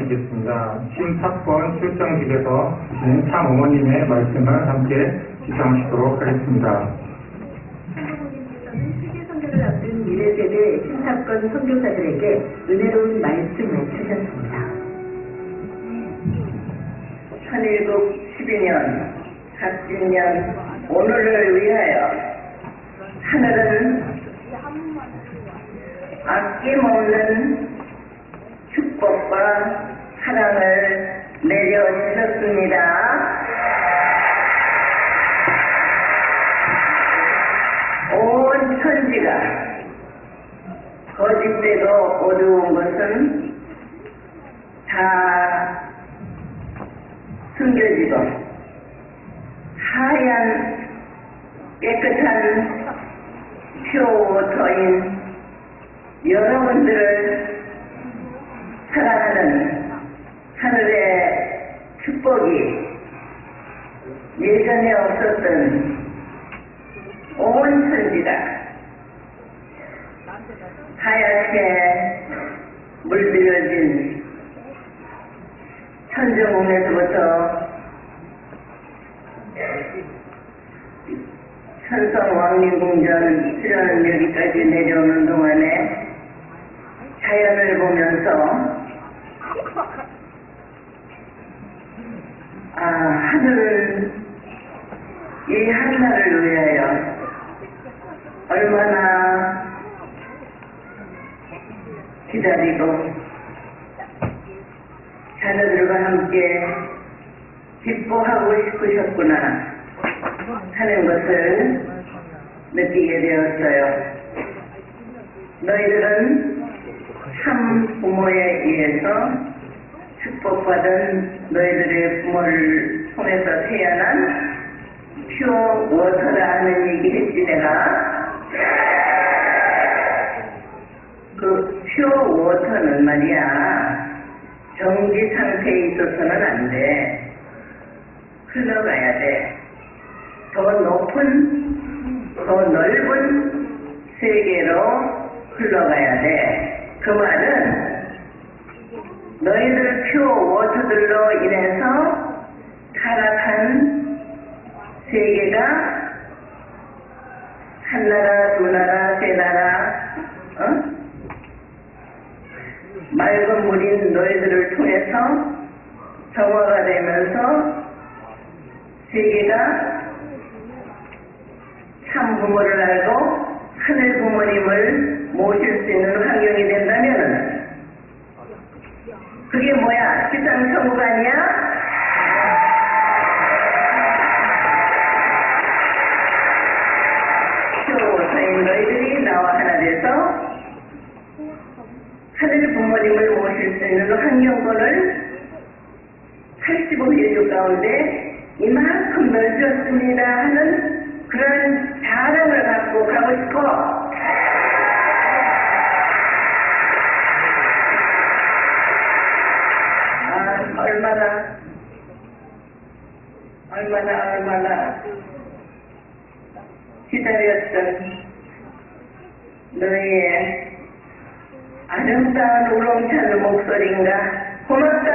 하겠습니다. 신탁권 출정식에서 주신 참어머님의 말씀을 함께 시청하시도록 하겠습니다. 참어머님께서는 세계 선교를 앞둔 미래세대 신탁권 선교사들에게 은혜로운 말씀을 주셨습니다. 천일국 12년 학진년 오늘을 위하여 하늘은 아낌없는 축복과 사랑을 내려주셨습니다. 온 천지가 거짓되고 어두운 것은 다 숨겨지고 하얀 깨끗한 퓨어워터인 여러분들을 사랑하는 하늘의 축복이 예전에 없었던 온 천지가 하얗게 물들여진 천정궁에서부터 천성 왕림궁전 수련은 여기까지 내려오는 동안에 자연을 보면서 하늘은 이 한나를 위하여 얼마나 기다리고 자녀들과 함께 기뻐하고 싶으셨구나 하는 것을 느끼게 되었어요. 너희들은 참 부모에 의해서 축복받은 너희들의 부모를 통해서 태어난 퓨어 워터라는 얘기 했지 내가. 그 퓨어 워터는 말이야 정지 상태에 있어서는 안 돼. 흘러가야 돼. 더 높은 더 넓은 세계로 흘러가야 돼. 그 말은 너희들 퓨어 워터들로 인해서 타락한 세계가 한 나라, 두 나라, 세 나라, 맑은 물인 너희들을 통해서 정화가 되면서 세계가 참 부모를 알고 하늘 부모님을 모실 수 있는 환경이 된다면 그게 뭐야? 지상천국 아니야? 퓨어워터인 너희들이 나와 하나 돼서 하늘 부모님을 모실 수 있는 환경권을 85일 가운데 이만큼 넓혔습니다 하는 그런 자랑을 갖고 가고 싶어. 얼마나 기다렸던 너희의 아름다운 우렁찬 목소리인가. 고맙다.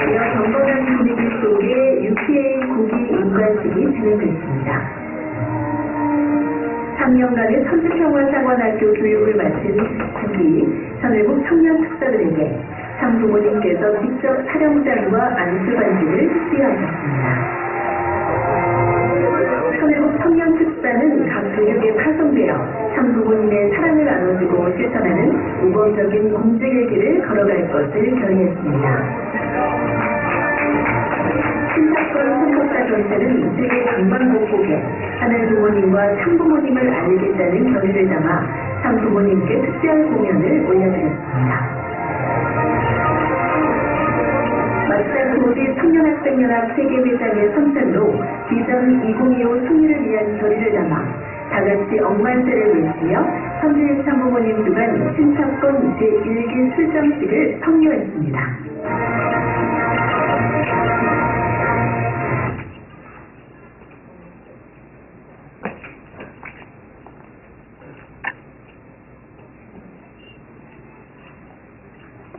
이어 경건한 분위기 속에 UPA 국위 인관식이 진행됐습니다. 3년간의 선주평화상원학교 교육을 마친 후기 천일국 청년 특사들에게 참부모님께서 직접 사령장과 안수반지를 수여하셨습니다. 천일국 청년 특사는 각 교육에 파송되어 참부모님의 사랑을 나눠주고 실천하는 우범적인 공직의 길을 걸어갈 것을 결의했습니다. 신탁권 선교사 전체는 세계 방방곡곡에 하늘 부모님과 참부모님을 알리겠다는 결의를 담아 참부모님께 특별 공연을 올려드렸습니다. 마스터코디 청년학생연합 세계회장의 선전로 비전 2025 승리를 위한 결의를 담아 다같이 억만세를 외치며 선주의 참부모님 주간 신탁권 제1기 출정식을 성료했습니다.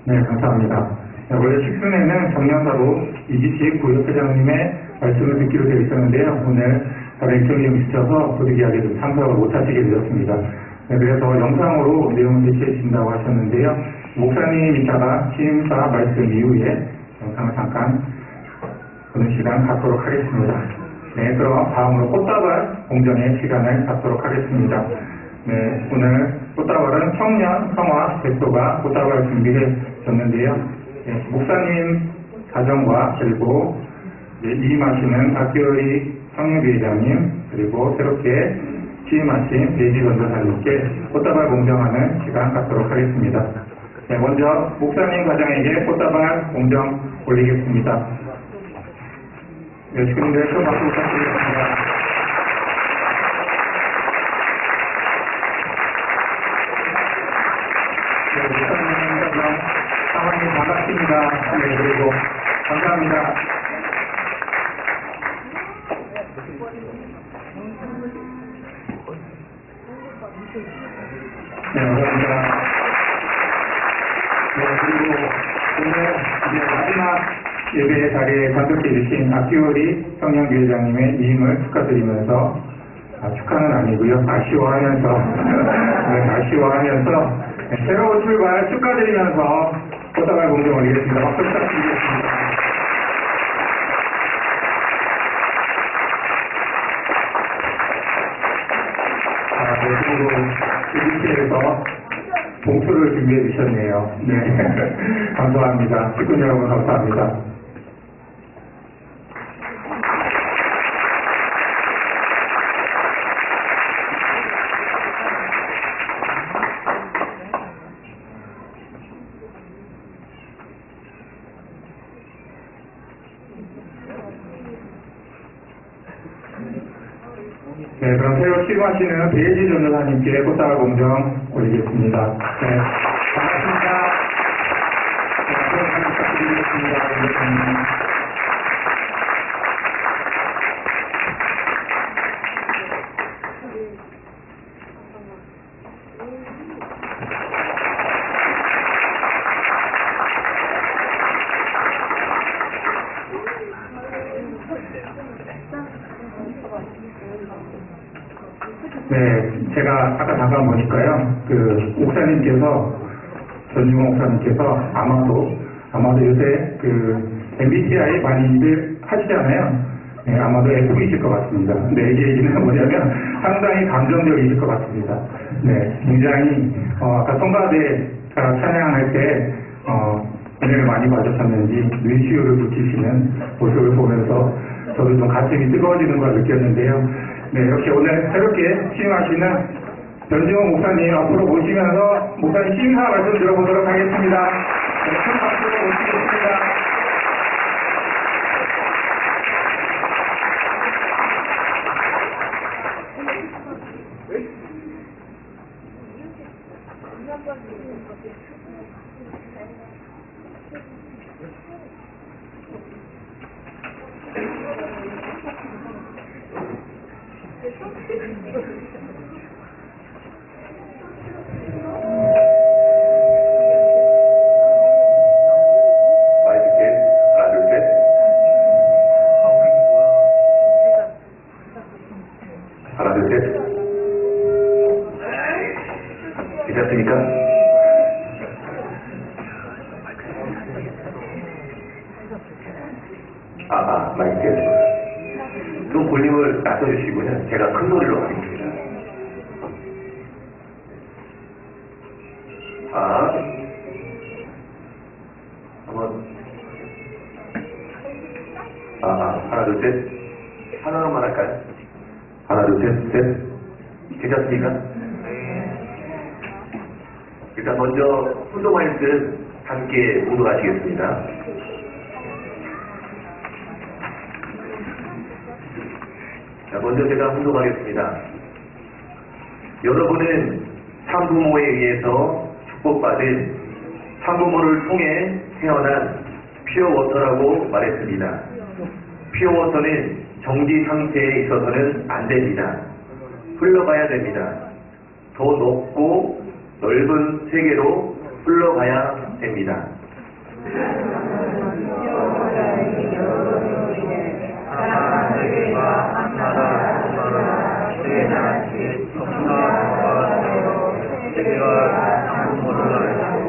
네, 감사합니다. 네, 원래 식순에는 정년사로 이지식 구역회장님의 말씀을 듣기로 되어 있었는데요. 오늘 다른 일정이 좀 있어서 부득이하게 좀 참석을 못하시게 되었습니다. 네, 그래서 영상으로 내용을 대체해 주신다고 하셨는데요. 목사님 이따가 취임사 말씀 이후에 영상을 잠깐 보는 시간 갖도록 하겠습니다. 네, 그럼 다음으로 꽃다발 공정의 시간을 갖도록 하겠습니다. 네, 오늘 꽃다발은 청년 성화 대표가 꽃다발을 준비해 줬는데요. 네, 목사님 가정과 그리고 이임하시는 박기열이 청년회장님 그리고 새롭게 취임하신 배지 전도사님께 꽃다발 공정하는 시간 갖도록 하겠습니다. 네, 먼저 목사님 가정에게 꽃다발 공정 올리겠습니다. 네, 시군들 큰 박수 부탁드리겠습니다. 네, 목사님 가정 사모님 반갑습니다. 네, 그리고 감사합니다. 네, 감사합니다. 네, 그리고 오늘 이제 마지막 예배 자리에 참석해 주신 박기월이 청년교회장님의 이임을 축하드리면서, 축하는 아니고요. 아쉬워하면서, 네, 아쉬워하면서, 네, 새로운 출발 축하드리면서 꽃다발 공정 올리겠습니다. 박수 부탁드리겠습니다. 그리고 이렇게해서 봉투를 준비해 주셨네요. 네, 감사합니다. 식구 여러분 감사합니다. 네, 그럼 새로 취임하시는 배혜지 전도사님께 꽃다발 공정 올리겠습니다. 네, 반갑습니다. 네, 부탁드리겠습니다. 네, 제가 아까 잠깐 보니까요, 목사님께서, 전주공 목사님께서 아마도 요새 MBTI 많이들 하시잖아요. 네, 아마도 F이실 것 같습니다. 근데 이 얘기는 뭐냐면 상당히 감정적이실 것 같습니다. 네, 굉장히, 아까 성가대가 찬양할 때, 은혜를 많이 받으셨는지 눈시울을 붙이시는 모습을 보면서 저도 좀 가슴이 뜨거워지는 걸 느꼈는데요. 네, 이렇게 오늘 새롭게 취임하시는 변지원 목사님 앞으로 모시면서 목사님 취임사 말씀 들어보도록 하겠습니다. 네, 큰 박수로 모시겠습니다. 하나, 둘, 셋. 괜찮습니까? 마이크 테스트. 좀 볼륨을 낮춰주시고요. 제가 큰 소리로 하겠습니다. 한번. 하나, 둘, 셋. 하나만 할까요? 하나, 둘, 셋, 셋. 괜찮습니까? 일단 먼저 훈도 말씀 함께 묵도하시겠습니다. 자, 먼저 제가 훈도하겠습니다. 여러분은 산부모에 의해서 축복받은 산부모를 통해 태어난 퓨어워터라고 말했습니다. 퓨어워터는 정지 상태에 있어서는 안 됩니다. 흘러가야 됩니다. 더 높고 넓은 세계로 흘러가야 됩니다. 제가 상부모를 알고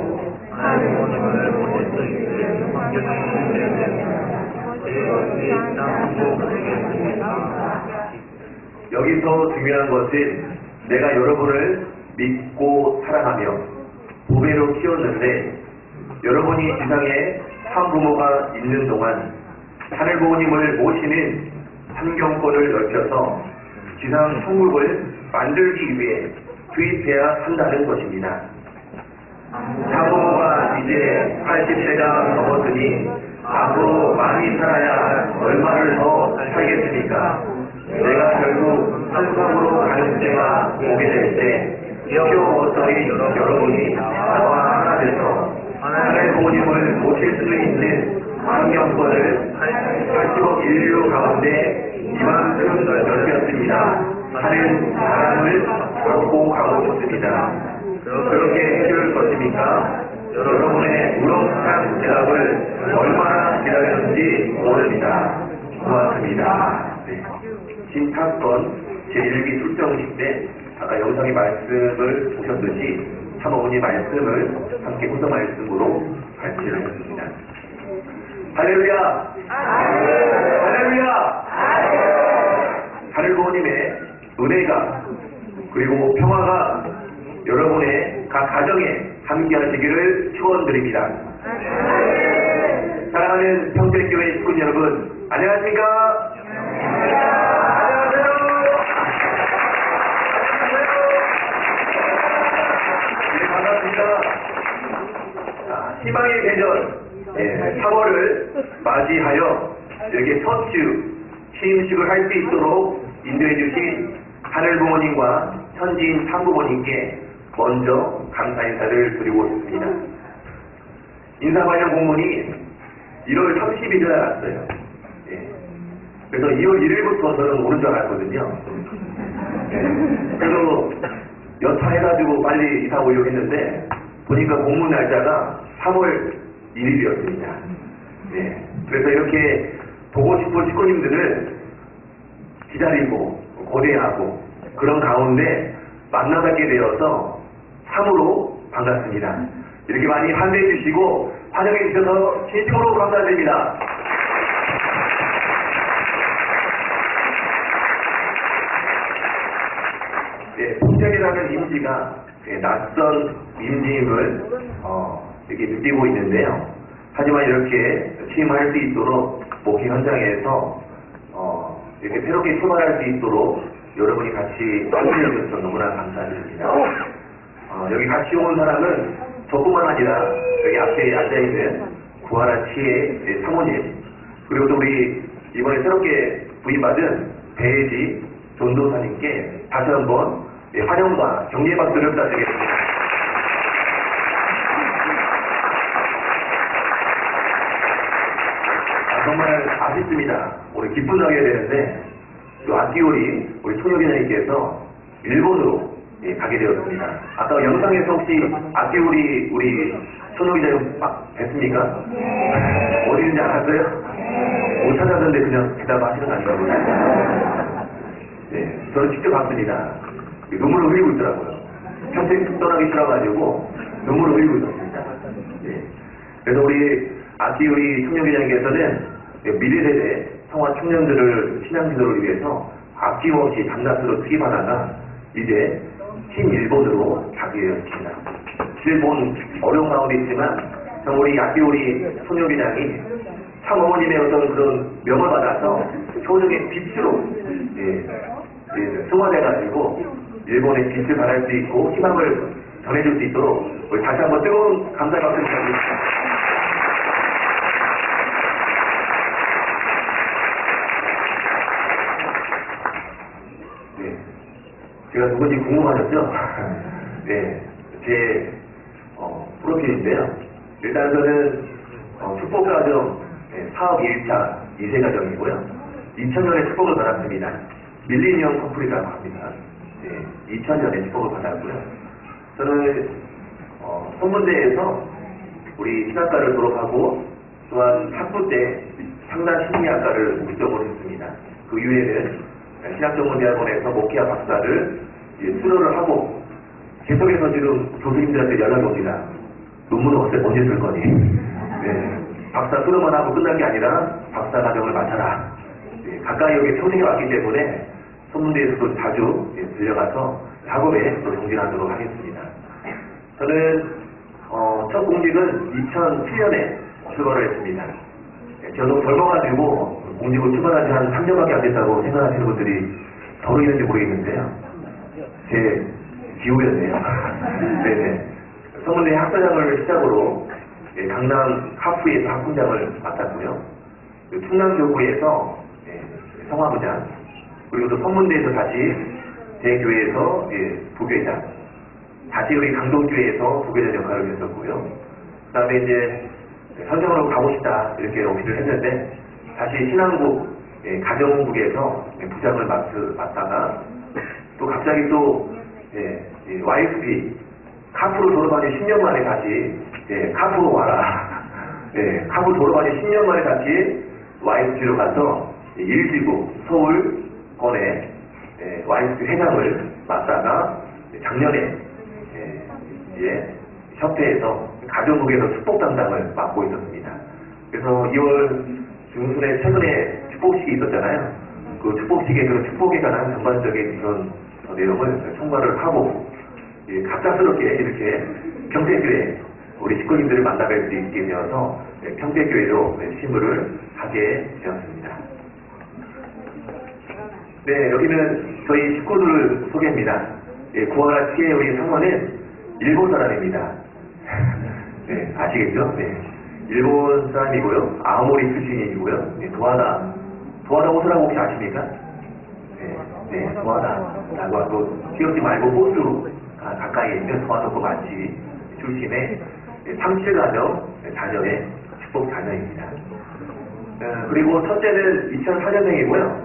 하나님 부모님을 모실 수 있을 환경이 되었습니다. 이것이 상부모님이겠습니다. 여기서 중요한 것은 내가 여러분을 믿고 사랑하며 부배로 키웠는데 여러분이 지상에 산부모가 있는 동안 하늘 부모님을 모시는 환경권을 넓혀서 지상 천국을 만들기 위해 투입해야 한다는 것입니다. 산부모가 이제 80세가 넘었으니 앞으로 많이 살아야 얼마를 더 살겠습니까? 내가 결국 천국으로 가는 때가 오게 될 때 기어머터리 여러분이 나와 하나 돼서 하나님 부모님을 모실 수 있는 환경권을 80억 인류 가운데 이만큼 넓혔습니다. 하는 사람을 갖고 가고 싶습니다. 그렇게 키울 것입니까? 여러분의 우렁찬 대답을 얼마나 기다렸는지 모릅니다. 고맙습니다. 네. 신탁권 제1기 출정식 때 아까 영상의 말씀을 보셨듯이 참어머니 말씀을 함께 후성 말씀으로 발표를 했습니다. 할렐루야! 할렐루야! 하늘 부모님의 은혜가 그리고 평화가 여러분의 각 가정에 함께 하시기를 축원드립니다. 사랑하는 평택교회 식구 여러분, 안녕하십니까? 네, 반갑습니다. 희망의 계절 3월을 맞이하여 이렇게 첫 주 시임식을 할 수 있도록 인도해 주신 하늘 부모님과 현지인 상부모님께 먼저 감사 인사를 드리고 싶습니다. 인사 관련 공문이 1월 30일에 왔어요. 그래서 2월 1일부터 저는 오는 줄 알았거든요. 그래서 여차해가지고 빨리 이사 오려고 했는데 보니까 공문 날짜가 3월 1일이었습니다. 그래서 이렇게 보고 싶은 식구님들을 기다리고 고대하고 그런 가운데 만나뵙게 되어서 참으로 반갑습니다. 이렇게 많이 환대해 주시고 환영해 주셔서 진심으로 감사드립니다. 풍년이라는 임시가 낯선 임시임을 이렇게 느끼고 있는데요. 하지만 이렇게 취임할 수 있도록 목회 현장에서 이렇게 새롭게 출발할 수 있도록 여러분이 같이 함께해 주셔서 너무나 감사드립니다. 여기 같이 온 사람은 저뿐만 아니라 여기 앞에 앉아있는 구하라 치의 사모님 그리고 또 우리 이번에 새롭게 부임받은 배혜지 전도사님께 다시 한번 환영과 격려의 박수를 부탁드리겠습니다. 정말 아쉽습니다. 우리 기쁜 하게 되는데 또 아끼오리 우리 총혁이장님께서 일본으로 가게 되었습니다. 아까 영상에서 혹시 아끼오리 우리 총혁이장님 뵀습니까? 네. 어디 있는지 알았어요? 네. 못 찾았는데 그냥 대답하시는 거 아닌가 보네요. 네, 저는 직접 봤습니다. 눈물을 흘리고 있더라고요. 평생 떠나기 싫어가지고 눈물을 흘리고 있었습니다. 네. 그래서 우리 아끼오리 총혁이장님께서는 미래세대 성화 청년들을 신앙지도를 위해서 아낌없이 단가스로 투입하다가 이제 신일본으로 가게 되었습니다. 일본 어려운 가운데 있지만 참 우리 아끼오리 총혁이장이 참 어머님의 어떤 그런 명을 받아서 초정의 빛으로 승화돼가지고 일본의 빛을 발할 수 있고 희망을 전해줄 수 있도록 우리 다시 한번 뜨거운 감사 박수 부탁드립니다. 제가 누군지 궁금하셨죠? 네, 제 프로필인데요. 일단 저는 축복가정 사업 1차 2세 가정이고요. 2000년에 축복을 받았습니다. 밀리니엄 커플이라고 합니다. 네, 2000년에 축복을 받았고요. 저는 선문대에서 우리 신학과를 졸업하고 또한 학부 때 상단 심리학과를 목적으로 했습니다. 그 이후에는 신학전문대학원에서 목회학 박사를 수료를 하고 계속해서 지금 교수님들한테 연락이 옵니다. 논문은 언제 쓸 거니? 네. 박사 수료만 하고 끝난 게 아니라 박사 과정을 마쳐라. 네. 가까이 여기 평생에 왔기 때문에 선문대에서도 자주 들려가서 작업에 또 정진하도록 하겠습니다. 저는 첫 공직은 2007년에 출발을 했습니다. 저도 젊어가지고 공직을 출발한 지 한 3년밖에 안 됐다고 생각하시는 분들이 더러 있는지 모르겠는데요. 제 기후였네요. 네네. 서문대 학사장을 시작으로 강남 하프에서 학부장을 맡았고요. 충남교구에서 성화부장, 그리고 또 서문대에서 다시 대교회에서 부교회장, 다시 우리 강동교회에서 부교회장 역할을 했었고요. 그 다음에 이제 선생으로 가고 싶다 이렇게 어필을 했는데 다시 신한국 가정국에서 부장을 맡다가 또 갑자기 또 YSP 카프로 졸업한 지 10년 만에 다시 카프로 와라. 카프 졸업한 지 10년 만에 다시 YSP로 가서 1지구 서울권의 YSP 회장을 맡다가 작년에 협회에서 가정국에서 축복 담당을 맡고 있었습니다. 그래서 2월 중순에 최근에 축복식이 있었잖아요. 그 축복식에 그 축복에 관한 전반적인 그런 내용을 총괄을 하고 갑작스럽게 이렇게 평택교회 우리 식구님들을 만나뵐 수 있게 되어서 평택교회로 심부를 하게 되었습니다. 네, 여기는 저희 식구들 소개입니다. 구하라치의 우리 상원은 일본 사람입니다. 네, 아시겠죠? 네. 일본 사람이고요. 아오모리 출신이고요. 네, 도하다 호수라고 혹시 아십니까? 네, 도하다라고 하고 키우지 말고 호수 가까이에 있는 도하다고 마치 출신의 37가정 자녀의 축복 자녀입니다. 그리고 첫째는 2004년생이고요.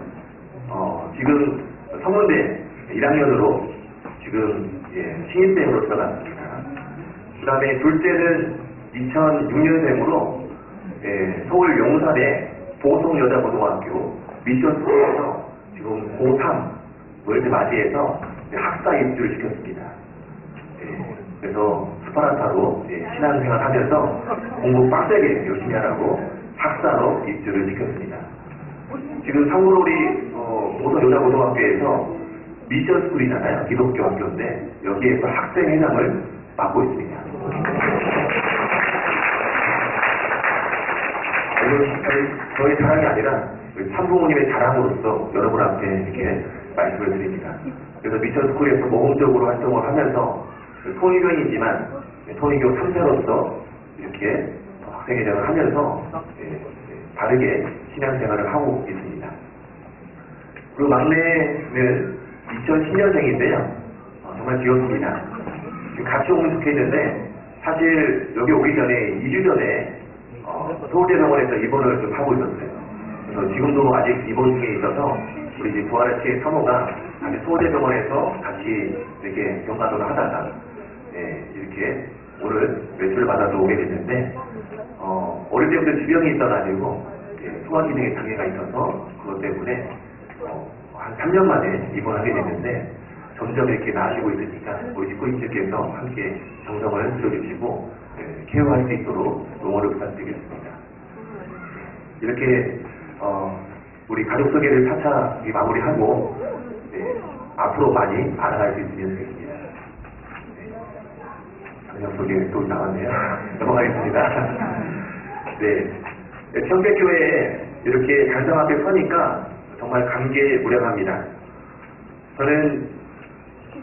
지금 성문대 1학년으로 지금 신입생으로 들어갔습니다. 그 다음에 둘째는 2006년생으로 서울 용산의 보성여자고등학교 미션스쿨에서 지금 고3을 맞이해서 학사 입주를 시켰습니다. 그래서 스파르타로 신앙생활 하면서 공부 빡세게 열심히 하라고 학사로 입주를 시켰습니다. 지금 참고로 우리 보성여자고등학교에서 미션스쿨이잖아요. 기독교 학교인데 여기에서 학생회장을 맡고 있습니다. 저희 자랑이 아니라 참부모님의 자랑으로서 여러분 앞에 이렇게 말씀을 드립니다. 그래서 미션스쿨에서 모험적으로 활동을 하면서 통일교인이지만 통일교 3세로서 이렇게 학생회장을 하면서 바르게 신앙생활을 하고 있습니다. 그리고 막내는 2010년생인데요. 정말 귀엽습니다. 지금 같이 오면 좋겠는데 사실 여기 오기 전에 2주 전에 서울대병원에서 입원을 좀 하고 있었어요. 그래서 지금도 아직 입원 중에 있어서 우리 이제 부활의 사모가 다시 서울대병원에서 같이 이렇게 병간호를 하다가 이렇게 오늘 외출을 받아서 오게 됐는데 어릴 때부터 지병이 있어가지고 소화기능에 장애가 있어서 그것 때문에 한 3년 만에 입원하게 됐는데 점점 이렇게 나아지고 있으니까 우리 식구님들께서 함께 정성을 들어주시고 케어할 수 있도록 응원을 부탁드리겠습니다. 이렇게 우리 가족 소개를 차차 마무리하고 앞으로 많이 알아갈 수 있으면 좋겠습니다. 가족 소개 또 나왔네요. 넘어가겠습니다. 네, 평택교회에 이렇게 단상 앞에 서니까 정말 감개무량합니다. 저는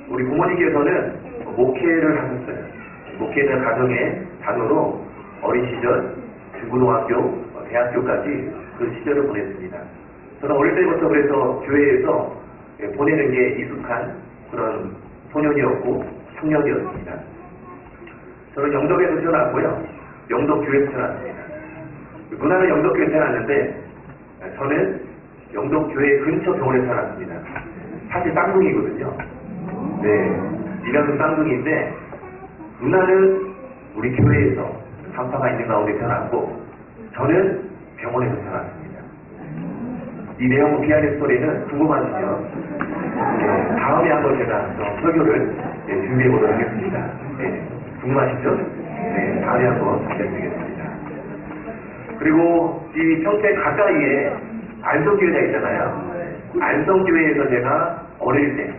우리 부모님께서는 목회를 하셨어요. 목회는 가정의 단어로 어린 시절, 중고등학교, 대학교까지 그 시절을 보냈습니다. 저는 어릴 때부터 그래서 교회에서 보내는 게 익숙한 그런 소년이었고 청년이었습니다. 저는 영덕에서 태어났고요. 영덕교회에서 태어났습니다. 누나는 영덕교회에 태어났는데 저는 영덕교회 근처 병원에 태어났습니다. 사실 쌍둥이거든요. 네, 이름은 쌍둥이인데 누나는 우리 교회에서 산파가 있는 가운데 태어났고 저는 병원에서 태어났습니다. 이 내용 비하인드 스토리는 궁금하시면 다음에 한번 제가 설교를 준비해 보도록 하겠습니다. 궁금하시죠? 다음에 한번 알려드리겠습니다. 그리고 이 평택 가까이에 안성교회가 있잖아요. 안성교회에서 제가 어릴 때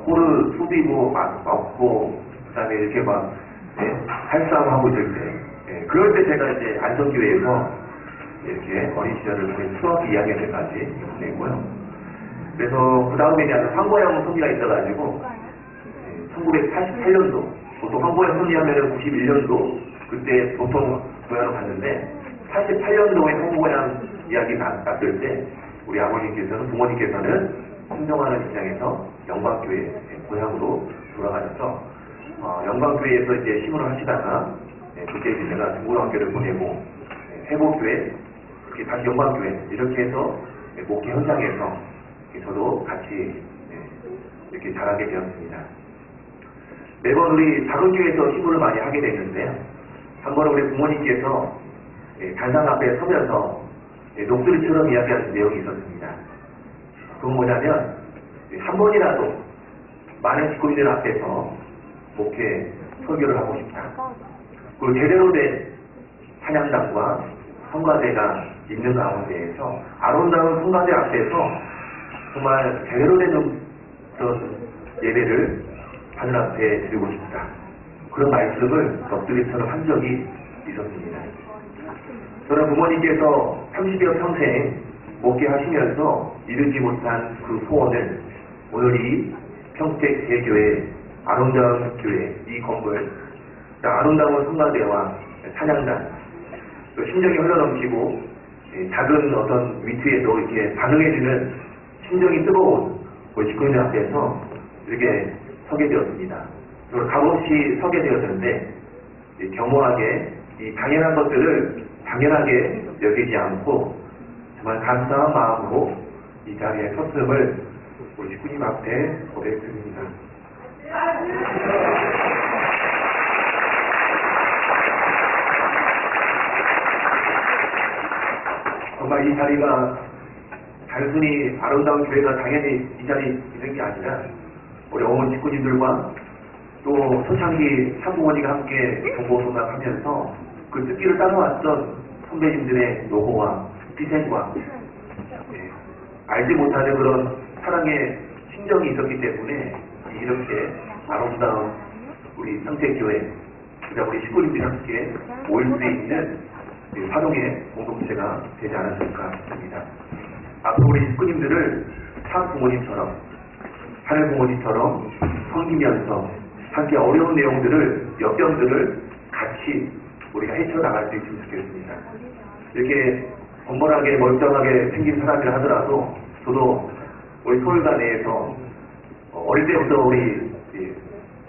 코를 숙이고 먹고 그다음에 이렇게 막 살싸움하고 있을 때 그럴 때 제가 이제 안성교회에서 이렇게 어린 시절을 보낸 추억 이야기할 때까지 보내고요. 그래서 그 다음에 이제 황보영 선미가 있어가지고 1988년도 보통 황보영 선미 하면은 91년도 그때 보통 교회로 갔는데 88년도에 황보영 이야기 났을 때 우리 아버님께서는 부모님께서는 순종하는 입장에서 영광교회 고향으로 돌아가셔서 영광교회에서 이제 심문을 하시다가 그때 이제 제가 중고등학교를 보내고 회복교회 그렇게 다시 영광교회 이렇게 해서 목회 현장에서 저도 같이 이렇게 자라게 되었습니다. 매번 우리 작은 교회에서 심문을 많이 하게 됐는데요. 한 번 우리 부모님께서 단상 앞에 서면서 녹두리처럼 이야기하는 내용이 있었습니다. 그건 뭐냐면 한 번이라도 많은 직구인들 앞에서 목회 설교를 하고 싶다. 그리고 제대로 된 찬양단과 성가대가 있는 가운데에서 아름다운 성가대 앞에서 정말 제대로 된 그런 예배를 하늘 앞에 드리고 싶다. 그런 말씀을 넋두리처럼 한 적이 있었습니다. 저는 부모님께서 30여 평생 목회하시면서 이루지 못한 그 소원을 오늘 이 평택 대교회 아름다운 교회 이 건물 아름다운 성가대와 찬양단 또 심정이 흘러넘치고 작은 어떤 위트에도 이렇게 반응해주는 심정이 뜨거운 우리 직구인들 앞에서 이렇게 서게 되었습니다. 그리고 값없이 서게 되었는데 겸허하게 이 당연한 것들을 당연하게 여기지 않고 정말 감사한 마음으로 이 자리에 섰음을 우리 직구님 앞에 고백드립니다. 정말 이 자리가 단순히 아름다운 교회가 당연히 이 자리에 있는 게 아니라 우리 어머니 직구님들과 또 초창기 참부모님과 함께 정보송락하면서 그 뜻길을 따라왔던 선배님들의 노고와 희생과 알지 못하는 그런 사랑의 심정이 있었기 때문에 이렇게 아름다운 우리 평택교회 그다음 우리 식구님들이 함께 모일 수 있는 화동의 공동체가 되지 않았을까 합니다. 앞으로 우리 식구님들을 참 부모님처럼 하늘 부모님처럼 섬기면서 함께 어려운 내용들을 역경들을 같이 우리가 헤쳐나갈 수 있으면 좋겠습니다. 이렇게 번번하게 멀쩡하게 생긴 사람이라 하더라도 저도 우리 서울가 내에서 어릴 때부터 우리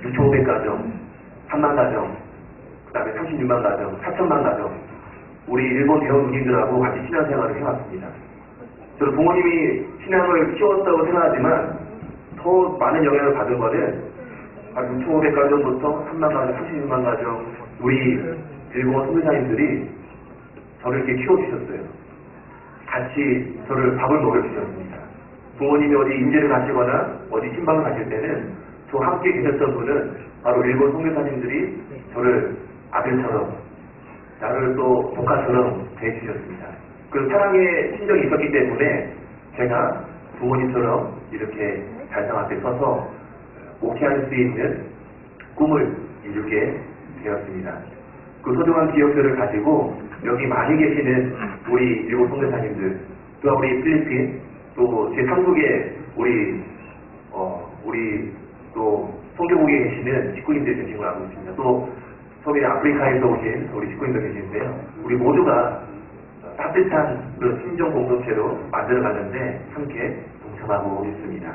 6,500가정, 3만 가정, 그 다음에 36만 가정, 4천만 가정 우리 일본 대원 누님들하고 같이 신앙생활을 해왔습니다. 저는 부모님이 신앙을 키웠다고 생각하지만 더 많은 영향을 받은 거는 6,500가정부터 3만 가정, 36만 가정 우리 일본 선교사님들이 저를 이렇게 키워주셨어요. 같이 저를 밥을 먹여주셨습니다. 부모님이 어디 임재를 가시거나 어디 신방을 가실 때는 저와 함께 계셨던 분은 바로 일본 선교사님들이 저를 아들처럼 나를 또 조카처럼 대해주셨습니다. 그 사랑의 심정이 있었기 때문에 제가 부모님처럼 이렇게 달상 앞에 서서 목회할 수 있는 꿈을 이루게 되었습니다. 그 소중한 기억들을 가지고 여기 많이 계시는 우리 일본 선교사님들 또 우리 필리핀 또 제3국의 우리 또 선교국에 계시는 직구인들 계신 걸 알고 있습니다. 또 서미 아프리카에서 오신 우리 직구인들 계시는데요. 우리 모두가 따뜻한 그런 심정 공동체로 만들어가는데 함께 동참하고 있습니다.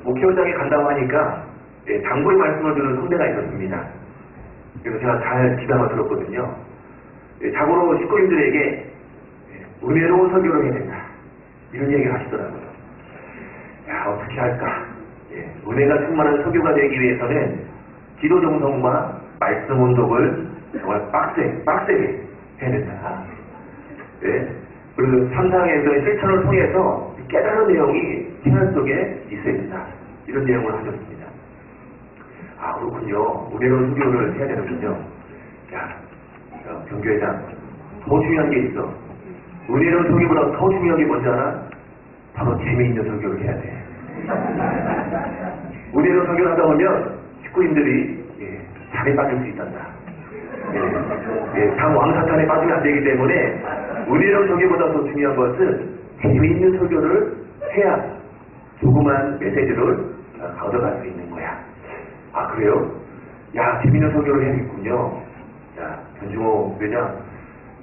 목회 현장에 간다고 하니까 당부의 말씀을 들은 선배가 있었습니다. 그래서 제가 잘 귀담아 들었거든요. 자고로 식구인들에게 은혜로운 설교를 해야 된다. 이런 얘기를 하시더라고요. 야, 어떻게 할까? 은혜가 충만한 설교가 되기 위해서는 기도 정성과 말씀 운동을 정말 빡세게 해야 된다. 그리고 상상에서의 실천을 통해서 깨달은 내용이 생활 속에 있어야 된다. 이런 내용을 하셨습니다. 아, 그렇군요. 은혜로운 설교를 해야 되는군요. 야, 경교회장, 더 중요한 게 있어. 은혜로운 설교보다 더 중요한 게 뭔지 알아? 바로 재미있는 설교를 해야 돼. 은혜로운 설교를 하다 보면 식구인들이 잠에 빠질 수 있단다. 당 왕사탄에 빠지면 안 되기 때문에 은혜로운 설교보다 더 중요한 것은 재미있는 설교를 해야 조그만 메시지를 얻어갈 수 있는 거야. 아, 그래요? 야, 재미있는 설교를 해야겠군요. 자, 변중호 회장,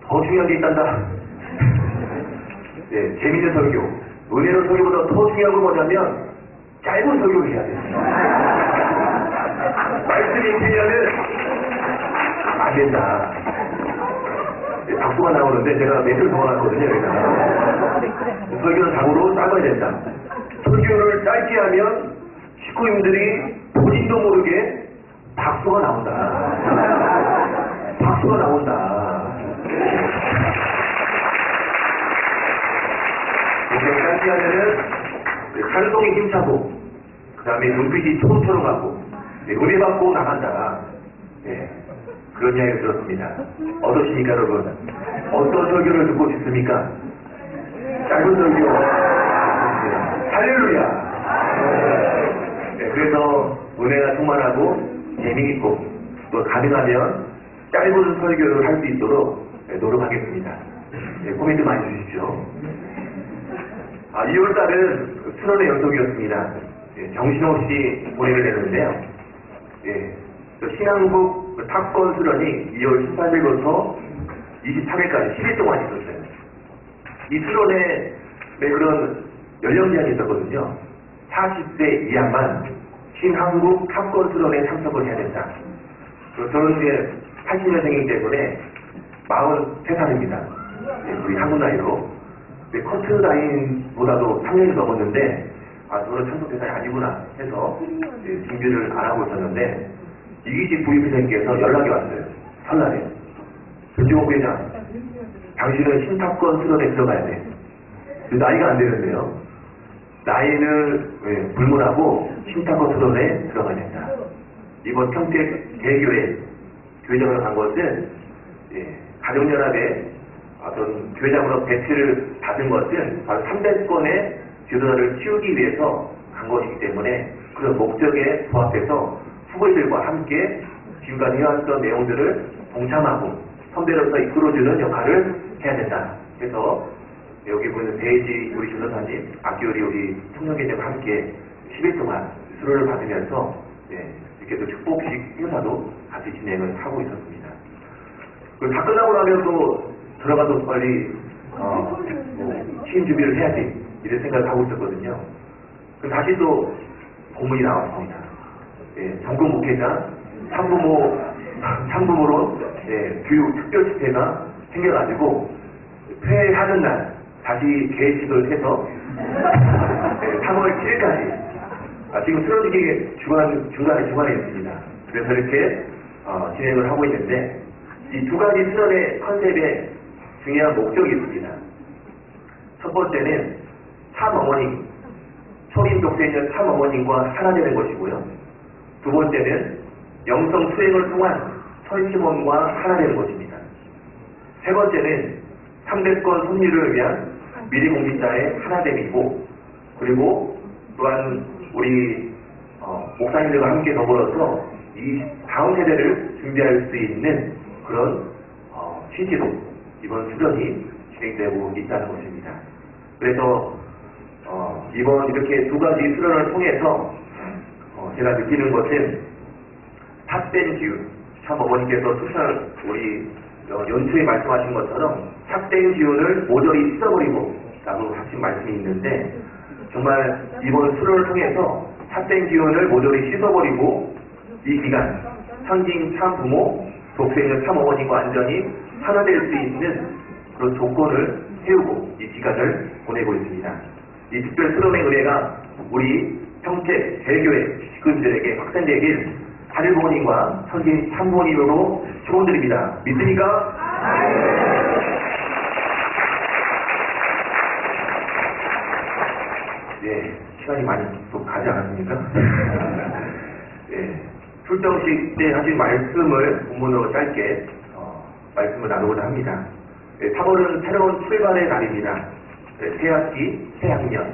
더 중요한 게 있단다. 네, 재미있는 설교. 은혜로운 설교보다 더 중요한 건 뭐냐면 짧은 설교를 해야 돼요. 말씀이 길면은 안 된다. 네, 박수가 나오는데 제가 매트를 적어놨거든요. 여기다가. 설교는 장으로 짧아야 된다. 설교를 짧게 하면 식구님들이 본인도 모르게 박수가 나온다. 박수가 나온다. 이렇게 짧게 하면은 찬송이 힘차고, 그 다음에 눈빛이 초롱초롱하고, 은혜 받고 나간다. 네, 그런 이야기를 들었습니다. 어떠십니까, 여러분? 어떤 설교를 듣고 싶습니까? 짧은 설교. 할렐루야. 네, 그래서 은혜가 충만하고 재미있고 또 가능하면 짧은 설교를 할 수 있도록 노력하겠습니다. 네, 코멘트 많이 주십시오. 2월달은 수련의 연속이었습니다. 정신없이 보내게 되는데요. 신한국 탑건 수련이 2월 18일부터 23일까지 10일 동안 있었어요. 이 수련에 그런 연령 제한이 있었거든요. 40세 이하만 신한국 탑건 수련에 참석을 해야 된다. 저는 이제 80년생이기 때문에 43살입니다. 우리 한국 나이로. 커트 라인보다도 3년이 넘었는데, 저는 참석 대상이 아니구나 해서 준비를 안 하고 있었는데, 이기식 부위원장님께서 연락이 왔어요. 설날에. 변중호 회장, 당신은 신탑권 수련에 들어가야 돼. 나이가 안 되는데요. 나이를 불문하고 신탑권 수련에 들어가야 된다. 이번 평택 대교회 교회장으로 간 것은 가정연합에 어떤 교회장으로 배치를 받은 것은 바로 300건의 지도자를 키우기 위해서 간 것이기 때문에 그런 목적에 부합해서 후보들과 함께 지금까지 해왔던 내용들을 동참하고 선배로서 이끌어주는 역할을 해야 된다. 그래서 여기 보는 배지 우리 전도사님, 악기우리 우리 청년계장과 함께 10일 동안 수료를 받으면서 이렇게 또 축복식 행사도 같이 진행을 하고 있었습니다. 그리고 다 끝나고 나면 또 들어가서 빨리 시임 준비를 해야지 이런 생각을 하고 있었거든요. 그럼 다시 또 공문이 나왔습니다. 정권 목회자 참부모로 교육 특별 집회가 생겨가지고 회하는 날 다시 계획식을 해서 3월 7일까지 지금 수련식이 중간에 있습니다. 그래서 이렇게 진행을 하고 있는데 이 두 가지 수련의 컨셉에 중요한 목적이 있습니다. 첫 번째는 참어머니, 초림 독세에 있는 참어머님과 하나 되는 것이고요. 두 번째는 영성 수행을 통한 설심원과 하나 되는 것입니다. 세 번째는 300건 손리를 위한 미리 공직자의 하나됨이고, 그리고 또한 우리 목사님들과 함께 더불어서 이 다음 세대를 준비할 수 있는 그런 취지로 이번 수련이 진행되고 있다는 것입니다. 그래서 이번 이렇게 두 가지 수련을 통해서 제가 느끼는 것은 탑된 기운, 참 어머니께서 추천 우리 연초에 말씀하신 것처럼 탑된 기운을 모조리 씻어버리고 라고 하신 말씀이 있는데, 정말 이번 수련을 통해서 탑된 기운을 모조리 씻어버리고 이 기간 선진 참 부모, 독세 있는 참 어머니과 완전히 하나 될 수 있는 그런 조건을 세우고 이 기간을 보내고 있습니다. 이 특별 수련의 은혜가 우리 평택 대교회 식구들에게 확산되길 하늘 부모님과 선진 참 부모님으로 축원드립니다. 믿습니까? 네, 시간이 많이 또 가지 않았습니까? 예, 출정식 때 하신 말씀을 본문으로 짧게 말씀을 나누고자 합니다. 3월은 새로운 출발의 날입니다. 새 학기, 새 학년,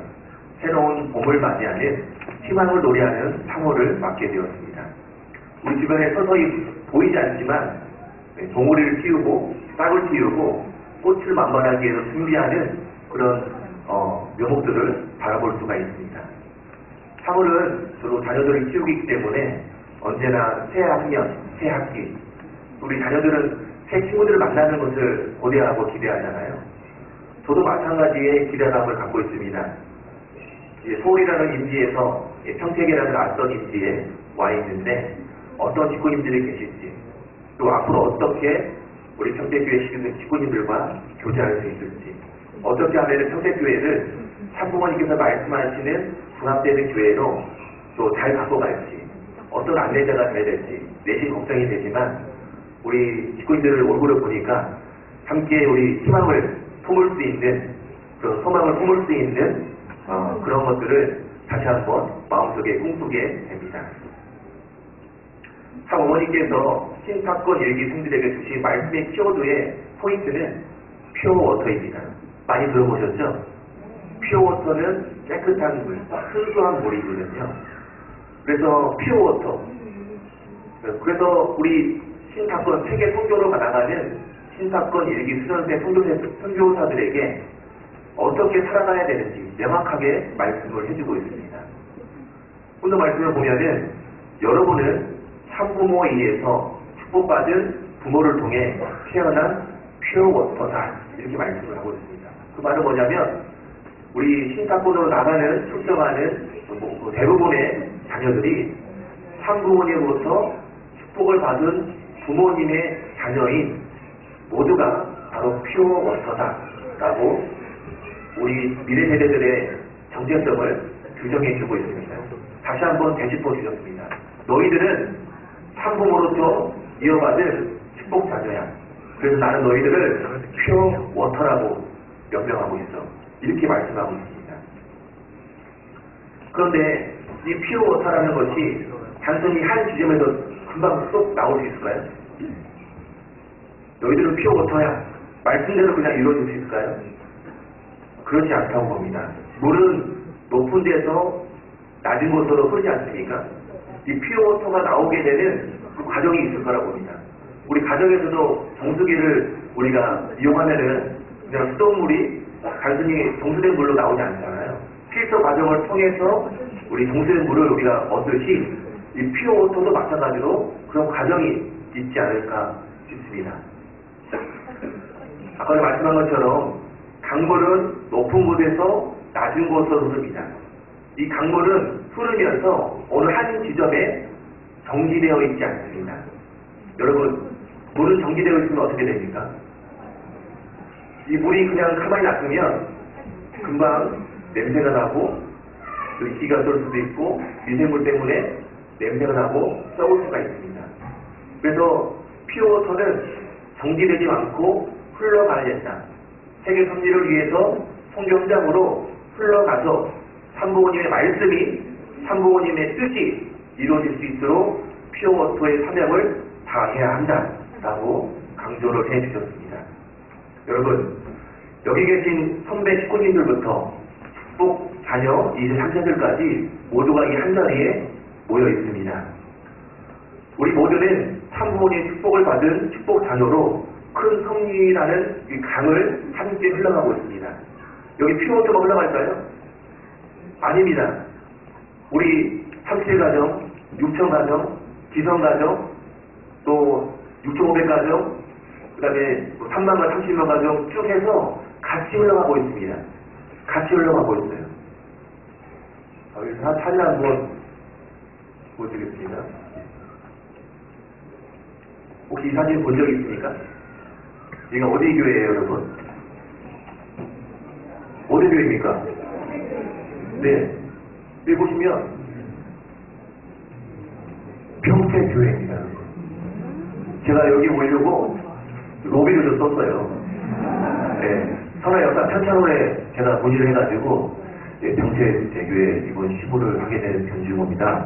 새로운 봄을 맞이하는 희망을 노래하는 3월을 맞게 되었습니다. 우리 주변에 서서히 보이지 않지만 동호리를 띄우고 싹을 띄우고 꽃을 만발하기 위해서 준비하는 그런 묘목들을 바라볼 수가 있습니다. 3월은 주로 자녀들을 키우기 때문에 언제나 새 학년, 새 학기, 우리 자녀들은 새 친구들을 만나는 것을 고대하고 기대하잖아요. 저도 마찬가지의 기대감을 갖고 있습니다. 서울이라는 임지에서 평택이라는 낯선 임지에 와 있는데 어떤 직구님들이 계실지, 또 앞으로 어떻게 우리 평택교회 직구님들과 교제할 수 있을지, 어떻게 하면 평택교회를 참부모님께서 말씀하시는 분합되는 교회로 또 잘 바꿔갈지, 어떤 안내자가 되어야 될지 내심 걱정이 되지만 우리 직구님들을 얼굴을 보니까 함께 우리 희망을 품을 수 있는, 그런 소망을 품을 수 있는 그런 것들을 다시 한번 마음속에 꿈꾸게 됩니다. 참 어머니께서 신사건 일기생들에게 주신 말씀의 키워드의 포인트는 퓨어워터입니다. 많이 들어보셨죠? 퓨어워터는 깨끗한 물, 순수한 물이거든요. 그래서 퓨어워터. 그래서 우리 신사건 세계 선교로 나가는 신사건 일기 수련회 선교사들에게 어떻게 살아가야 되는지 명확하게 말씀을 해주고 있습니다. 오늘 말씀을 보면은 여러분은 참부모에 의해서 축복받은 부모를 통해 태어난 퓨어워터다, 이렇게 말씀을 하고 있습니다. 그 말은 뭐냐면 우리 신사건으로 나가는 출정하는 대부분의 자녀들이 참부모님으로부터 축복을 받은 부모님의 자녀인 모두가 바로 퓨어워터다 라고 우리 미래 세대들의 정체성을 규정해주고 있습니다. 다시 한번 되짚어 주셨습니다. 너희들은 참부모로부터 이어받은 축복 자녀야. 그래서 나는 너희들을 퓨어워터라고 명명하고 있어. 이렇게 말씀하고 있습니다. 그런데 이 퓨어워터라는 것이 단순히 한 지점에서 금방 쏙 나올 수 있을까요? 너희들은 퓨어워터야. 말씀대로 그냥 이루어질 수 있을까요? 그렇지 않다고 봅니다. 물은 높은 데서 낮은 곳으로 흐르지 않습니까? 이 퓨어워터가 나오게 되는 그 과정이 있을 거라고 봅니다. 우리 가정에서도 정수기를 우리가 이용하면은 그냥 수돗물이 단순히 정수된 물로 나오지 않잖아요. 필터 과정을 통해서 우리 정수된 물을 우리가 얻듯이 이 퓨어워터도 마찬가지로 그런 과정이 있지 않을까 싶습니다. 아까 말씀한 것처럼 강물은 높은 곳에서 낮은 곳으로 흐릅니다. 이 강물은 흐르면서 어느 한 지점에 정지되어 있지 않습니다. 여러분, 물은 정지되어 있으면 어떻게 됩니까? 이 물이 그냥 가만히 놔두면 금방 냄새가 나고 또 이끼가 쏠 수도 있고 미생물 때문에 냄새가 나고 썩을 수가 있습니다. 그래서 퓨어워터는 정지되지 않고 흘러가야 된다. 세계 섭리를 위해서 선교 현장으로 흘러가서 참부모님의 말씀이 참부모님의 뜻이 이루어질 수 있도록 퓨어워터의 사명을 다해야 한다라고 강조를 해주셨습니다. 여러분, 여기 계신 선배 식구님들부터 축복 자녀 23세들까지 모두가 이 한자리에 모여 있습니다. 우리 모두는 참부모님의 축복을 받은 축복 자녀로 큰 섭리라는 이 강을 함께 흘러가고 있습니다. 여기 퓨어워터가 흘러갈까요? 아닙니다. 우리 37가정, 6,000가정, 기성가정, 또 6,500가정, 그 다음에 3만과 30만 가정 쭉 해서 같이 흘러가고 있습니다. 같이 흘러가고 있어요. 여기서 사진 한번 보여드리겠습니다. 혹시 이 사진 본 적 있습니까? 여기가 어디 교회예요, 여러분? 어디 교회입니까? 네. 여기 보시면 평택교회입니다. 제가 여기 오려고 로비를 좀 썼어요. 네. 선화 역사 편찬원에 제가 문의를 해가지고 평택교회 이번 시부를 하게 된 변주모입니다.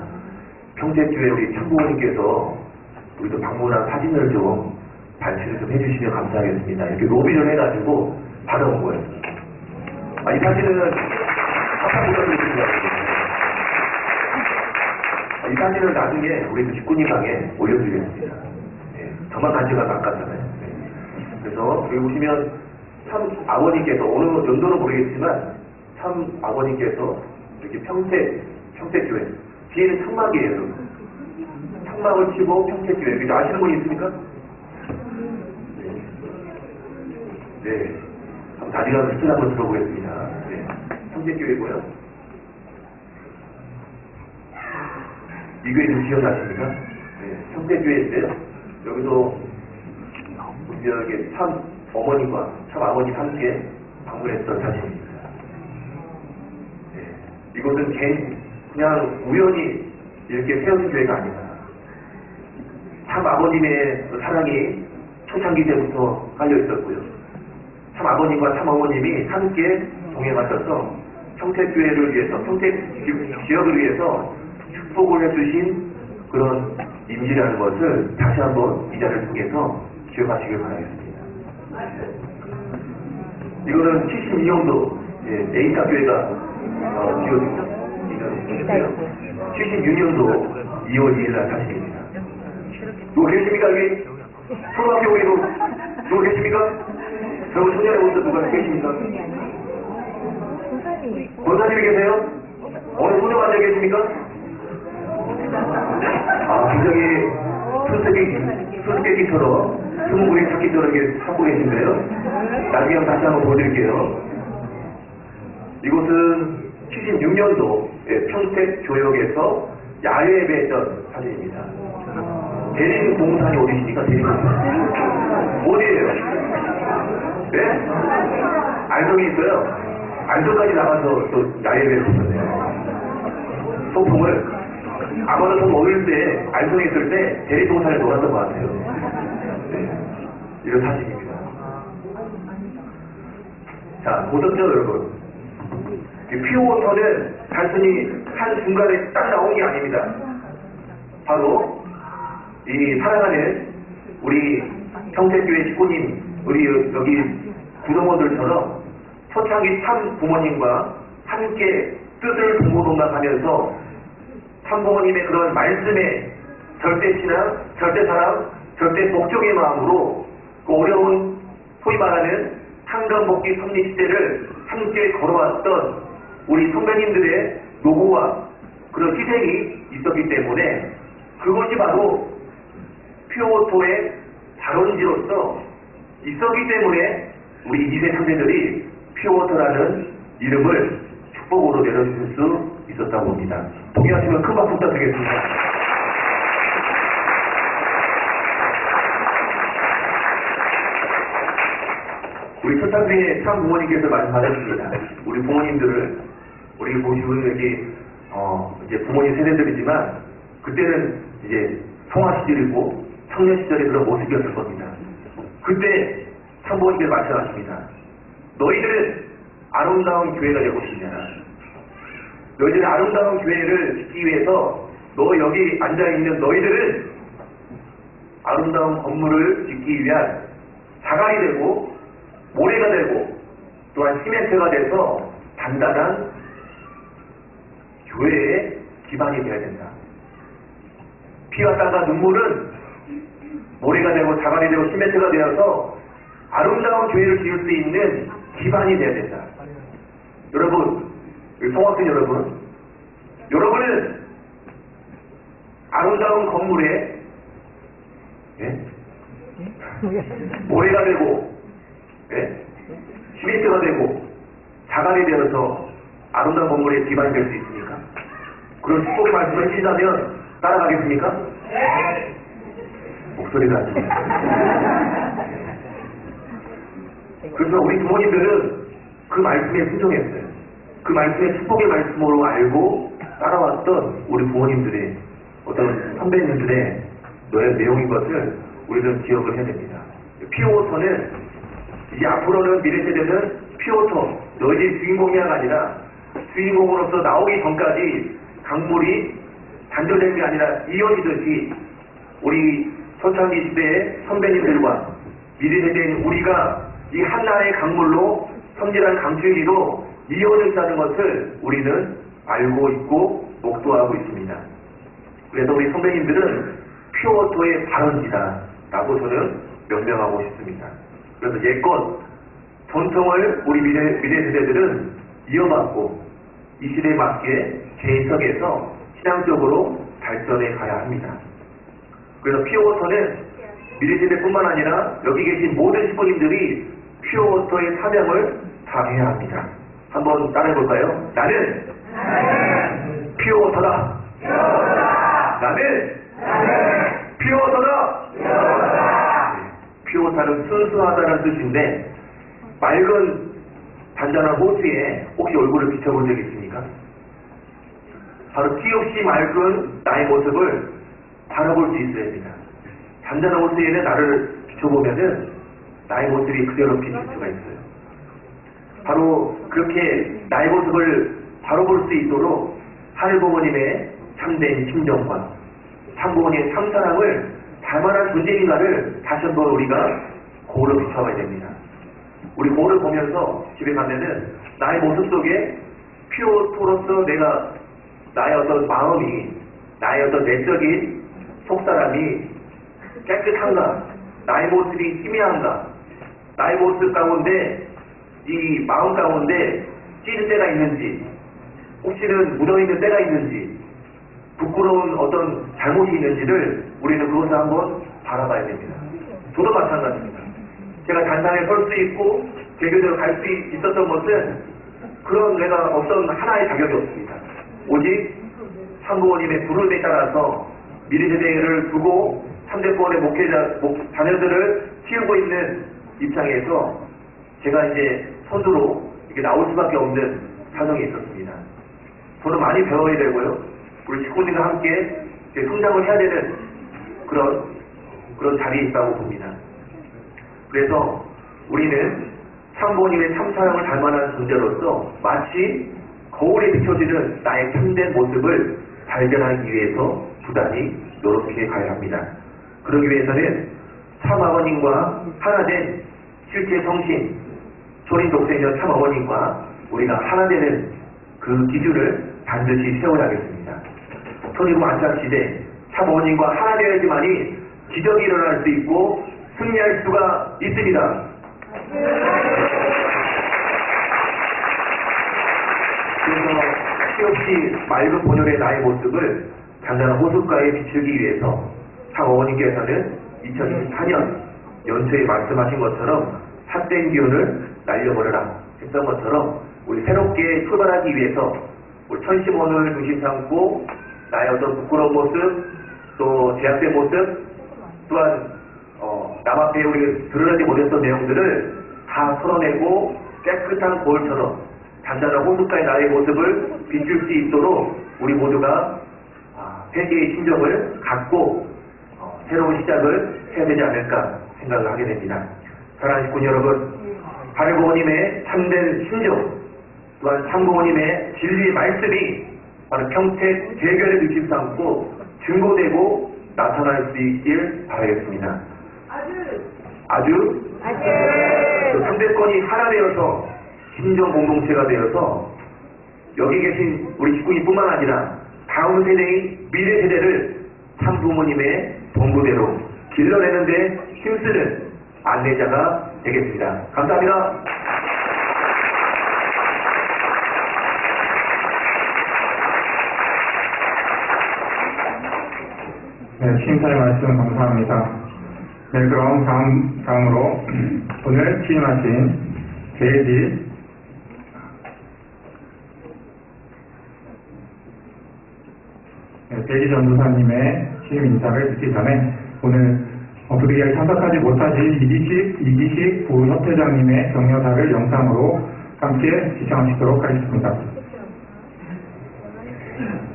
평택교회 우리 참부모님께서 우리도 방문한 사진을 좀 발치를 좀 해주시면 감사하겠습니다. 이렇게 로비를 해가지고 받아온 거예요. 이 사진은 사파보다도 이 사진을 나중에 우리 직군님 방에 올려드리겠습니다. 저만 간지가 낚았잖아요. 그래서 여기 보시면 참 아버님께서 어느 연도는 모르겠지만 참 아버님께서 이렇게 평택교회 뒤에는 창막이에요. 여러분. 창막을 치고 평택교회 이거 아시는 분이 있습니까? 네. 한번 다시금 스토리 한번 들어보겠습니다. 네. 평택교회고요. 이 교회는 기억나십니까? 네. 평택교회인데요. 여기도 우리에게 참 어머님과 참 아버님 함께 방문했던 사진입니다. 네. 이것은 그냥 우연히 이렇게 세워진 교회가 아니다. 참 아버님의 사랑이 초창기 때부터 깔려 있었고요. 참 아버님과 참 어머님이 함께 동행하셔서 평택교회를 위해서, 평택 지역을 위해서 축복을 해주신 그런 임지라는 것을 다시 한번 이 자리를 통해서 기억하시길 바라겠습니다. 이거는 72년도 A사교회가 지어진 76년도 2월 2일 날 사실입니다. 누구 계십니까 여기? 초등학교 우리도 누구 계십니까? 여러분 소년의 모습 누가 계십니까? 권사님이 계세요? 어느 소녀 앉아 계십니까? 굉장히 수수께끼처럼 스무고개 찾기처럼 이렇게 찾고 계신데요. 나중에 다시 한번 보여드릴게요. 이곳은 76년도 평택교역에서 야외 예배했던 사진입니다. 대림동산이 어디십니까? 대림동산. 어디예요? 네? 안성에 있어요. 안성까지 나가서 또 야외 예배를 했었네요. 소풍을 아마도 좀 어릴 때 안성에 있을 때 대림동산에 놀았던 것 같아요. 네. 이런 사진입니다. 자, 보셨죠 여러분? 퓨어워터는 단순히 한 중간에 딱 나온 게 아닙니다. 바로 이 사랑하는 우리 평택교회 직구님, 우리 여기 구성원들처럼 초창기 참 부모님과 함께 뜻을 동고동락하면서 참 부모님의 그런 말씀에 절대 신앙, 절대 사랑, 절대 복종의 마음으로 그 어려운 소위 말하는 한강복귀 섭리 시대를 함께 걸어왔던 우리 선배님들의 노고와 그런 희생이 있었기 때문에 그것이 바로 퓨어워터의 발원지로서 있었기 때문에 우리 2세 형제들이 퓨어워터라는 이름을 축복으로 내려줄 수 있었다고 봅니다. 동의하시면 큰 박수 부탁드리겠습니다. 우리 초창기에 참 부모님께서 말씀하셨습니다. 우리 부모님들을 우리 보시면 여기 이제 부모님 세대들이지만 그때는 이제 성화 시절이고 청년 시절의 그런 모습이었을 겁니다. 그때 참 부모님께서 말씀하십니다. 너희들은 아름다운 교회가 되고 싶냐? 너희들은 아름다운 교회를 짓기 위해서 너 여기 앉아있는 너희들은 아름다운 건물을 짓기 위한 자갈이 되고 모래가 되고 또한 시멘트가 돼서 단단한 교회의 기반이 되어야 된다. 피와 땀과 눈물은 모래가 되고 자갈이 되고 시멘트가 되어서 아름다운 교회를 지을 수 있는 기반이 되어야 된다. 여러분, 성학생 여러분은 아름다운 건물에 모래가 되고 시멘트가 되고 자갈이 되어서 아름다운 건물의 기반이 될 수 있습니까? 그런 축복의 말씀을 해주신다면 따라가겠습니까? 목소리가 안 좋아요. 그래서 우리 부모님들은 그 말씀에 순종했어요. 그 말씀의 축복의 말씀으로 알고 따라왔던 우리 부모님들의 어떤 선배님들의 내용인 것을 우리는 기억을 해야 됩니다. 퓨어워터는 이제 앞으로는 미래 세대는 퓨어워터, 너희들이 주인공이 아니라 주인공으로서 나오기 전까지 강물이 단절된 게 아니라 이어지듯이 우리 초창기 시대의 선배님들과 미래 세대인 우리가 이 한나라의 강물로 섬진한 강줄기로 이어져 있다는 것을 우리는 알고 있고 목도하고 있습니다. 그래서 우리 선배님들은 퓨어워터의 발원지다 라고 저는 명명하고 싶습니다. 그래서 예껏 전통을 우리 미래 세대들은 이어받고 이 시대에 맞게 개인석에서 신앙적으로 발전해 가야 합니다. 그래서 퓨어워터는 미래 세대뿐만 아니라 여기 계신 모든 식구님들이 퓨어워터의 사명을 다해야 합니다. 한번 따라해볼까요? 나는 퓨어워터다. 나는 퓨어워터다. 퓨어워터는 순수하다는 뜻인데 맑은 단단한 호수에 혹시 얼굴을 비춰본 적 있습니까? 바로 티 없이 맑은 나의 모습을 바라볼 수 있어야 합니다. 단단한 호수에는 나를 비춰보면은 나의 모습이 그대로 비칠 수가 있어요. 바로 그렇게 나의 모습을 바라볼 수 있도록 하늘부모님의 참된 심정과 참부모님의 참사랑을 닮아난 존재인가를 다시 한번 우리가 거울로 비춰봐야 됩니다. 우리 거울을 보면서 집에 가면은 나의 모습 속에 퓨어토로서 내가 나의 어떤 마음이, 나의 어떤 내적인 속사람이 깨끗한가, 나의 모습이 희미한가, 나의 모습 가운데 이 마음 가운데 찌는 때가 있는지, 혹시는 묻어있는 때가 있는지, 부끄러운 어떤 잘못이 있는지를 우리는 그것을 한번 바라봐야 됩니다. 저도 마찬가지입니다. 제가 단상에 설 수 있고 대교대로 갈 수 있었던 것은 그런 내가 어떤 하나의 자격이 없습니다. 오직 참부모님의 부름에 따라서 미래 세대를 두고 3대권의 자녀들을 키우고 있는 입장에서 제가 이제 선두로 이렇게 나올 수밖에 없는 사정이 있었습니다. 저는 많이 배워야 되고요. 우리 식구님과 함께 성장을 해야 되는 그런 자리에 있다고 봅니다. 그래서 우리는 참부모님의 참사랑을 닮아난 존재로서 마치 거울에 비춰지는 나의 참된 모습을 발견하기 위해서 부단히 노력해 가야 합니다. 그러기 위해서는 참아버님과 하나된 실제 성신, 초림 독생녀 참아버님과 우리가 하나되는 그 기준을 반드시 세워야겠습니다. 초림 안착 시대 참아버님과 하나 되어야지만이 기적이 일어날 수 있고 승리할 수가 있습니다. 그래서 티없이 맑은 본연의 나의 모습을 단단한 호숫가에 비추기 위해서 참어머님께서는 2024년 연초에 말씀하신 것처럼 삿된 기운을 날려버려라 했던 것처럼 우리 새롭게 출발하기 위해서 우리 천심원을 중심 삼고 나의 어떤 부끄러운 모습, 또 제약된 모습, 또한 남 앞에 우리 드러나지 못했던 내용들을 다 털어내고 깨끗한 거울처럼 단단한 호숫가의 나의 모습을 비출 수 있도록 우리 모두가 회개의 심정을 갖고 새로운 시작을 해야 되지 않을까 생각을 하게 됩니다. 사랑하는 식구 여러분, 하늘부모님의 참된 심정, 또한 참부모님의 진리의 말씀이 바로 평택 대결의 느낌 삼고 증거되고 나타날 수 있길 바라겠습니다. 아주 그 3대권이 하나 되어서 심정 공동체가 되어서 여기 계신 우리 식구님뿐만 아니라 다음 세대의 미래 세대를 참부모님의 본부대로 길러내는 데 힘쓰는 안내자가 되겠습니다. 감사합니다. 네, 취임사의 말씀 감사합니다. 네, 그럼 다음으로 오늘 취임하신 대지 대지 전도사님의 취임 인사를 듣기 전에 오늘 부득이하게 참석하지 못하신 이기식 부협회장님의 격려사를 영상으로 함께 시청하시도록 하겠습니다.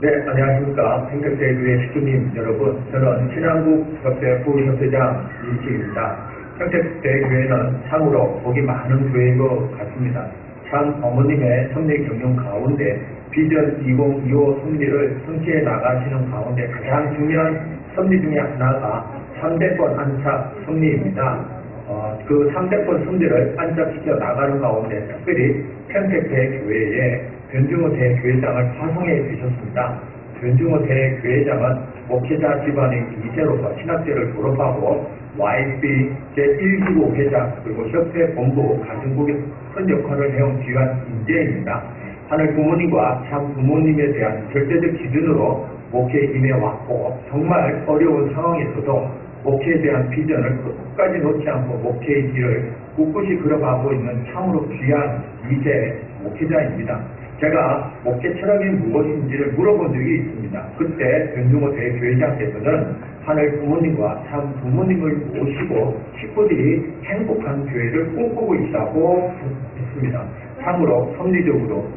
네, 안녕하십니까. 평택대교회 식구님 여러분, 저는 신한국협회 부협회장 이기식입니다. 평택대교회는 참으로 복이 많은 교회인 것 같습니다. 참 어머님의 섭리 경영 가운데 비전 2025 섭리를 성취해 나가시는 가운데 가장 중요한 섭리 중에 하나가 3대권 안착 섭리입니다. 그 3대권 섭리를 안착시켜 나가는 가운데 특별히 평택대교회에 변중호 대교회장을 파송해 주셨습니다. 변중호 대교회장은 목회자 집안의 2세로서 신학대를 졸업하고 YB 제1기구 회장 그리고 협회 본부 가정국에서 큰 역할을 해온 귀한 인재입니다. 하늘 부모님과 참 부모님에 대한 절대적 기준으로 목회에 임해왔고 정말 어려운 상황에서도 목회에 대한 비전을 끝까지 놓지 않고 목회의 길을 꿋꿋이 걸어가고 있는 참으로 귀한 2세 목회자입니다. 제가 목회 철학이 무엇인지를 물어본 적이 있습니다. 그때 변중호 대교회장께서는 하늘 부모님과 참 부모님을 모시고 식구들이 행복한 교회를 꿈꾸고 있다고 했습니다. 참으로 섭리적으로,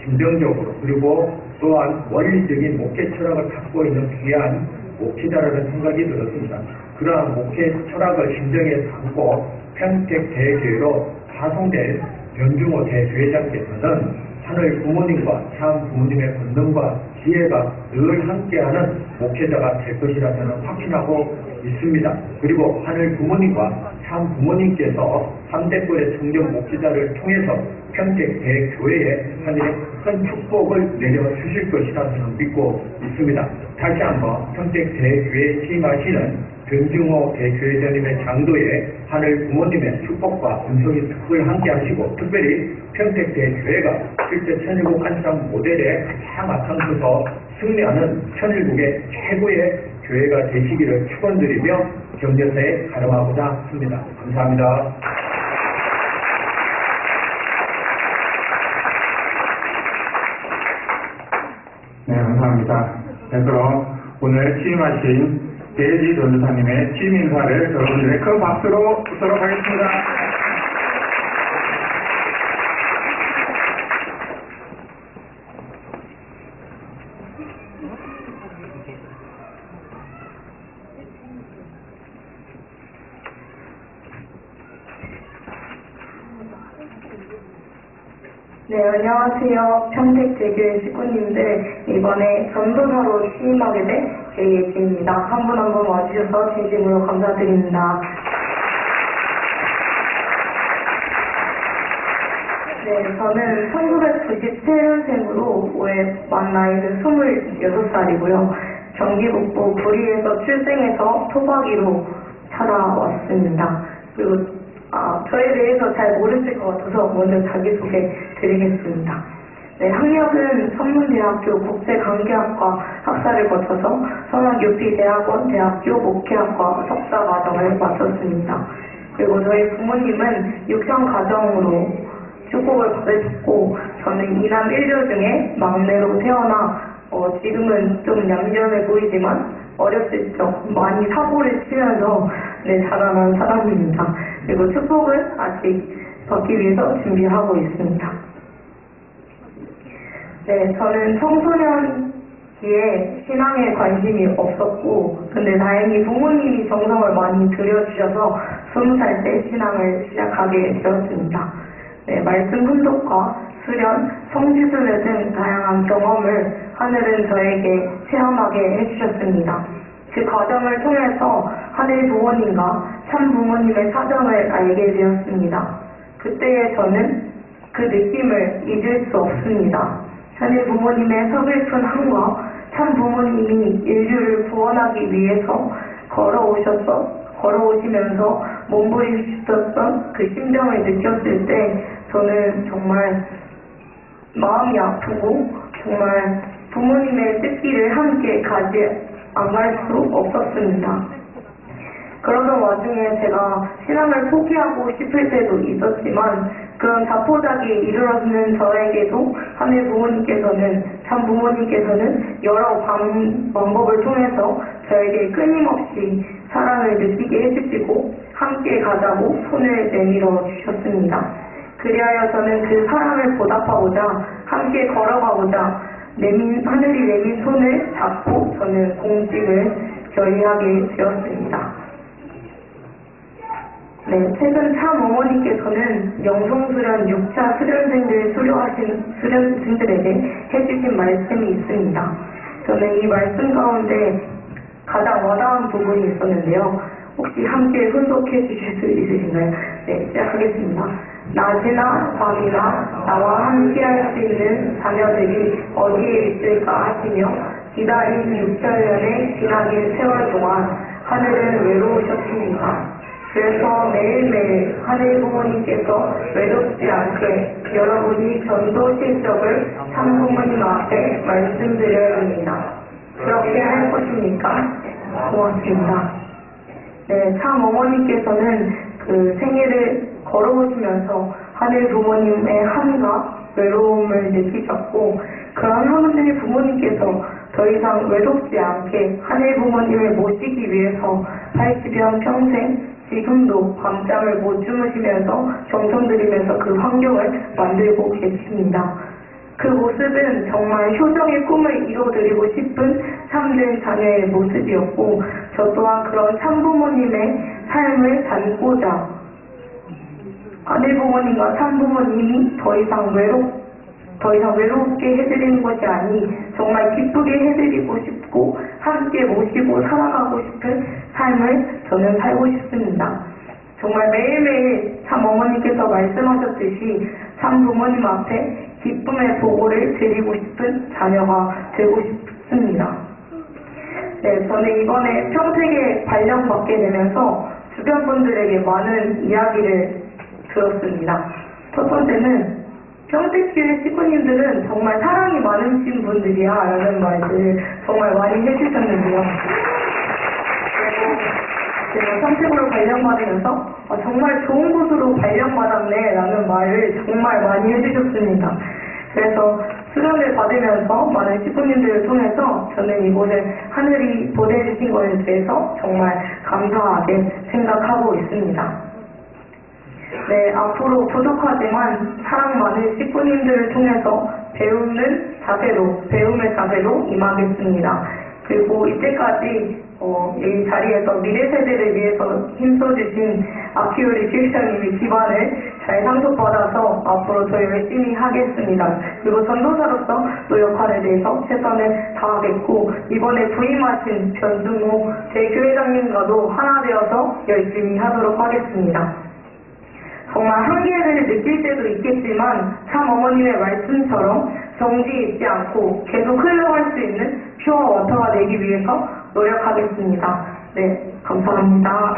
긍정적으로 그리고 또한 원리적인 목회 철학을 갖고 있는 귀한 목회자라는 생각이 들었습니다. 그러한 목회 철학을 심정에 담고 평택대교회로 파송된 변중호 대교회장께서는 하늘 부모님과 참 부모님의 권능과 지혜가 늘 함께하는 목회자가 될 것이라 저는 확신하고 있습니다. 그리고 하늘 부모님과 참 부모님께서 3대권의 청년 목회자를 통해서 평택대교회에 하늘의 큰 축복을 내려주실 것이라 저는 믿고 있습니다. 다시 한번 평택대교회에 취임하시는 변중호 대교회장님의 장도에 하늘 부모님의 축복과 은총이 늘 함께 하시고 특별히 평택대교회가 실제 천일국 안상 모델에 가장 앞장서서 승리하는 천일국의 최고의 교회가 되시기를 축원드리며 격려사에 가름하고자 합니다. 감사합니다. 네, 감사합니다. 네, 그럼 오늘 취임하신 대지 전도사님의 취임 인사를 여러분들의 큰 박수로 듣도록 하겠습니다. 네, 안녕하세요. 평택대교회 식구님들, 이번에 전도사로 취임하게 된 제이에지입니다. 한 분 한 분 와주셔서 진심으로 감사드립니다. 네, 저는 1997년생으로 올해 만 나이는 26살이고요. 경기북부 구리에서 출생해서 토박이로 살아왔습니다. 그리고 저에 대해서 잘 모르실 것 같아서 먼저 자기소개 드리겠습니다. 네, 학력은 성문대학교 국제관계학과 학사를 거쳐서 성악유피대학원 대학교 목회학과 석사과정을 마쳤습니다. 그리고 저희 부모님은 육성가정으로 축복을 받으셨고 저는 이남 1녀 중에 막내로 태어나 지금은 좀 얌전해 보이지만 어렸을 적 많이 사고를 치면서 자라난 사람입니다. 그리고 축복을 아직 받기 위해서 준비하고 있습니다. 네, 저는 청소년기에 신앙에 관심이 없었고 근데 다행히 부모님이 정성을 많이 들여주셔서 20살 때 신앙을 시작하게 되었습니다. 네, 말씀 훈독과 수련, 성지순례 등 다양한 경험을 하늘은 저에게 체험하게 해주셨습니다. 그 과정을 통해서 하늘 부모님과 참 부모님의 사정을 알게 되었습니다. 그때의 저는 그 느낌을 잊을 수 없습니다. 하늘 부모님의 서글픈 한과 참 부모님이 인류를 구원하기 위해서 걸어오시면서 몸부림치셨던 그 심정을 느꼈을 때 저는 정말 마음이 아프고 정말 부모님의 뜻길을 함께 가지 안 갈 수 없었습니다. 그러던 와중에 제가 신앙을 포기하고 싶을 때도 있었지만 그런 자포자기에 이르렀는 저에게도 하늘 부모님께서는 참 부모님께서는 여러 방법을 통해서 저에게 끊임없이 사랑을 느끼게 해주시고 함께 가자고 손을 내밀어 주셨습니다. 그리하여 저는 그 사랑을 보답하고자 함께 걸어가고자 하늘이 내민 손을 잡고 저는 공직을 결의하게 되었습니다. 네, 최근 참 어머니께서는 영성수련 6차 수련생들 수료하신 수련생들에게 해주신 말씀이 있습니다. 저는 이 말씀 가운데 가장 와닿은 부분이 있었는데요. 혹시 함께 훈독해 주실 수 있으신가요? 네, 시작하겠습니다. 낮이나 밤이나 나와 함께할 수 있는 자녀들이 어디에 있을까 하시며 기다린 6개월의 지나긴 세월 동안 하늘은 외로우셨습니까? 그래서 매일매일 하늘 부모님께서 외롭지 않게 여러분이 전도 실적을 참 부모님 앞에 말씀드려야 합니다. 그렇게 할 것입니까? 고맙습니다. 네, 참 어머니께서는 그 생일을 걸어오시면서 하늘 부모님의 한과 외로움을 느끼셨고, 그런 하늘 부모님께서 더 이상 외롭지 않게 하늘 부모님을 모시기 위해서 80여 평생 지금도 밤잠을 못 주무시면서 정성 들이면서 그 환경을 만들고 계십니다. 그 모습은 정말 효정의 꿈을 이뤄드리고 싶은 참된 자녀의 모습이었고, 저 또한 그런 참부모님의 삶을 담고자 하늘 부모님과 참부모님이 더 이상 외롭게 해드리는 것이 아니 정말 기쁘게 해드리고 싶고 함께 모시고 살아가고 싶은 삶을 저는 살고 싶습니다. 정말 매일매일 참 어머니께서 말씀하셨듯이 참 부모님 앞에 기쁨의 보고를 드리고 싶은 자녀가 되고 싶습니다. 네, 저는 이번에 평택에 발령받게 되면서 주변 분들에게 많은 이야기를 들었습니다. 첫 번째는 평택교회 식구님들은 정말 사랑이 많으신 분들이야 라는 말들을 정말 많이 해주셨는데요. 그리고 제가 평택으로 발령받으면서 정말 좋은 곳으로 발령받았네 라는 말을 정말 많이 해주셨습니다. 그래서 수련을 받으면서 많은 식구님들을 통해서 저는 이곳에 하늘이 보내주신 것에 대해서 정말 감사하게 생각하고 있습니다. 네, 앞으로 부족하지만 사랑 많은 식구님들을 통해서 배움의 자세로 임하겠습니다. 그리고 이때까지 이 자리에서 미래 세대를 위해서 힘써주신 아키오리 교육장님의 기반을 잘 상속받아서 앞으로 더 열심히 하겠습니다. 그리고 전도사로서 또 역할에 대해서 최선을 다하겠고, 이번에 부임하신 변승호 대교회장님과도 하나 되어서 열심히 하도록 하겠습니다. 정말 한계를 느낄 때도 있겠지만 참 어머님의 말씀처럼 정지에 있지 않고 계속 흘러갈 수 있는 퓨어 워터가 되기 위해서 노력하겠습니다. 네, 감사합니다.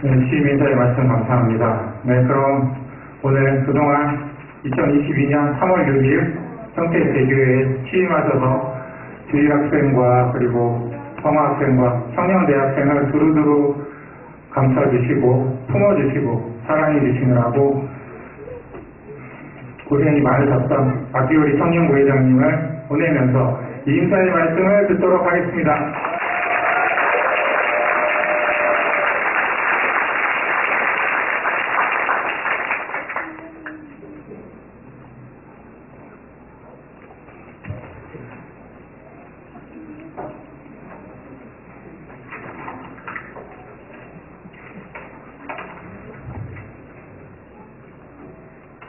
네, 취임인사의 말씀 감사합니다. 네, 그럼 오늘 그동안 2022년 3월 6일 평택 대교회에 취임하셔서 주일학생과 그리고 성화학생과 청년대학생을 두루두루 감싸주시고 품어주시고 사랑해주시느라고 고생이 많으셨던 아키오리 청년부회장님을 보내면서 인사의 말씀을 듣도록 하겠습니다.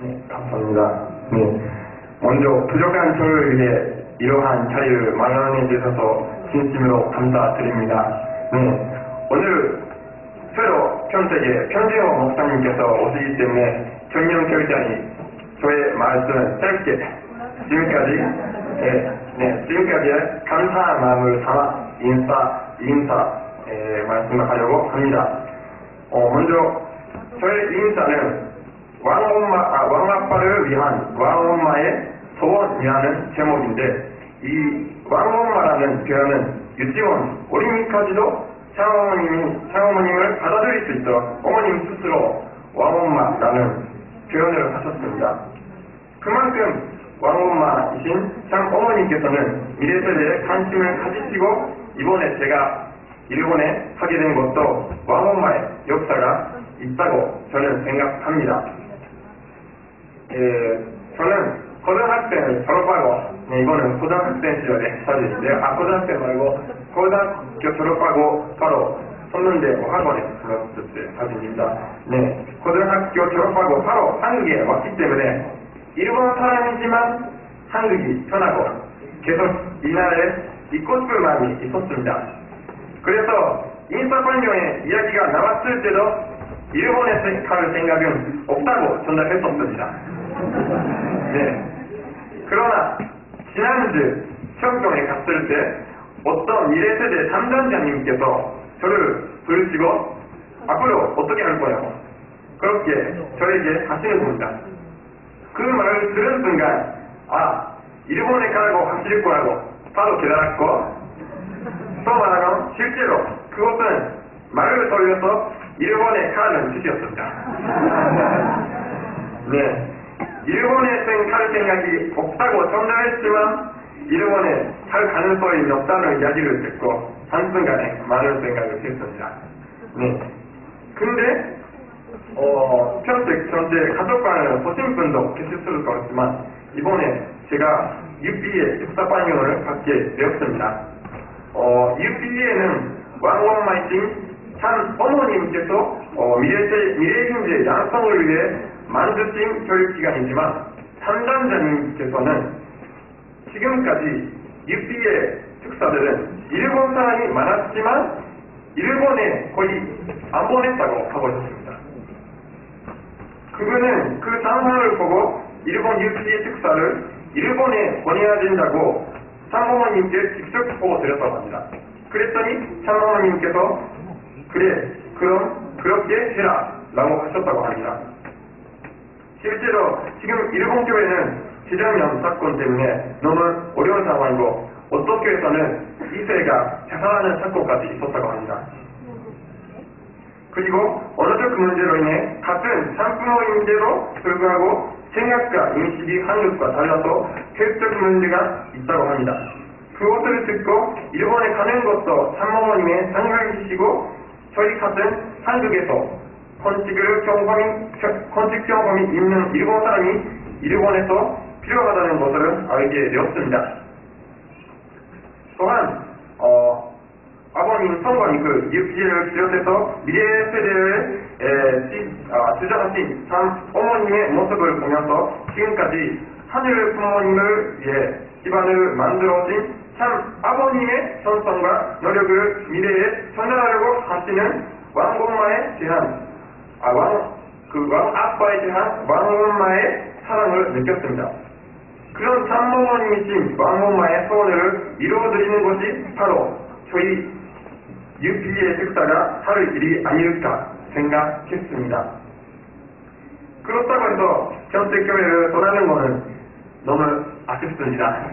네, 감사합니다. 네, 먼저 부족한 저를 위해 이러한 자리를 마련해 주셔서 진심으로 감사드립니다. 네, 오늘 새로 평택에 편재호 목사님께서 오시기 때문에 청년교육장이 저의 말씀은 짧게 지금까지 감사한 마음을 담아 말씀을 하려고 합니다. 먼저 저의 인사는 왕아빠를 위한 왕엄마의 소원이라는 제목인데, 이 왕엄마라는 표현은 유치원 어린이까지도 창어머님을 받아들일 수 있어 어머님 스스로 왕엄마라는 표현을 하셨습니다. 그만큼 왕엄마이신 창어머님께서는 미래세대에 관심을 가지시고 이번에 제가 일본에 하게 된 것도 왕엄마의 역사가 있다고 저는 생각합니다. 저는 고등학생을 졸업하고 네, 이거는 고등학생 시절의 사진인데요. 고등학생 말고 고등학교 졸업하고 바로 손문대 학원에 들어갔을 때 사진입니다. 네, 고등학교 졸업하고 바로 한국에 왔기 때문에 일본 사람이지만 한국이 편하고 계속 이 나라에 있고 싶을 마음이 있었습니다. 그래서 인사관용의 이야기가 나왔을 때도 일본에 갈 생각은 없다고 전달했었습니다. 네. 그러나 지난주 시험병에 갔을 때 어떤 미래세대 담당자님께서 저를 부르시고 앞으로 어떻게 할 거냐고 그렇게 저에게 하시는 겁니다. 그 말을 들은 순간 일본에 가라고 하실 거라고 바로 깨달았고 또 말하면 실제로 그것은 말을 돌려서 일본에 가라는 뜻이었습니다. 네, 일본에 갈 생각이 없다고 전달했지만 일본에 갈 가능성이 없다는 이야기를 듣고 한순간에 많은 생각을 했습니다. 네, 근데 평택 전체 가족관을 보신 분도 계실 것 같지만 이번에 제가 UP의 역사반영을 받게 되었습니다. UP에는 왕원마이팅 참 어머님께서 미래인재 양성을 위해 만드신 교육기관이지만 담당자님께서는 지금까지 UP의 특사들은 일본 사람이 많았지만 일본에 거의 안 보냈다고 하고 있었습니다. 그분은 그 상황을 보고 일본 UP의 특사를 일본에 보내야 된다고 참모모님께 직접 보고 드렸다고 합니다. 그랬더니 참모모님께서 그래 그럼 그렇게 해라 라고 하셨다고 합니다. 실제로 지금 일본 교회는 지정령 사건 때문에 너무 어려운 상황이고 어떤 교회에서는 2세가 자살하는 사건까지 있었다고 합니다. 그리고 언어적 문제로 인해 같은 산부모인데도 불구하고 생각과 인식이 한국과 달라서 교육적 문제가 있다고 합니다. 그것을 듣고 일본에 가는 것도 산모모님의 생각이시고 저희 같은 한국에서 건축 경험이 있는 일본 사람이 일본에서 필요하다는 것을 알게 되었습니다. 또한 아버님 성관이 그 UP를 비롯해서 미래 세대를 주장하신 참 어머님의 모습을 보면서 지금까지 하늘 부모님을 위해 기반을 만들어진 참 아버님의 전성과 노력을 미래에 전달하려고 하시는 왕엄마에 대한 왕아빠에 대한 왕엄마의 사랑을 느꼈습니다. 그런 참모모님이신 왕엄마의 소원을 이루어드리는 것이 바로 저희 UP의 특사가 할 일이 아닐까 생각했습니다. 그렇다고 해서 평택교회를 떠나는 것은 너무 아쉽습니다.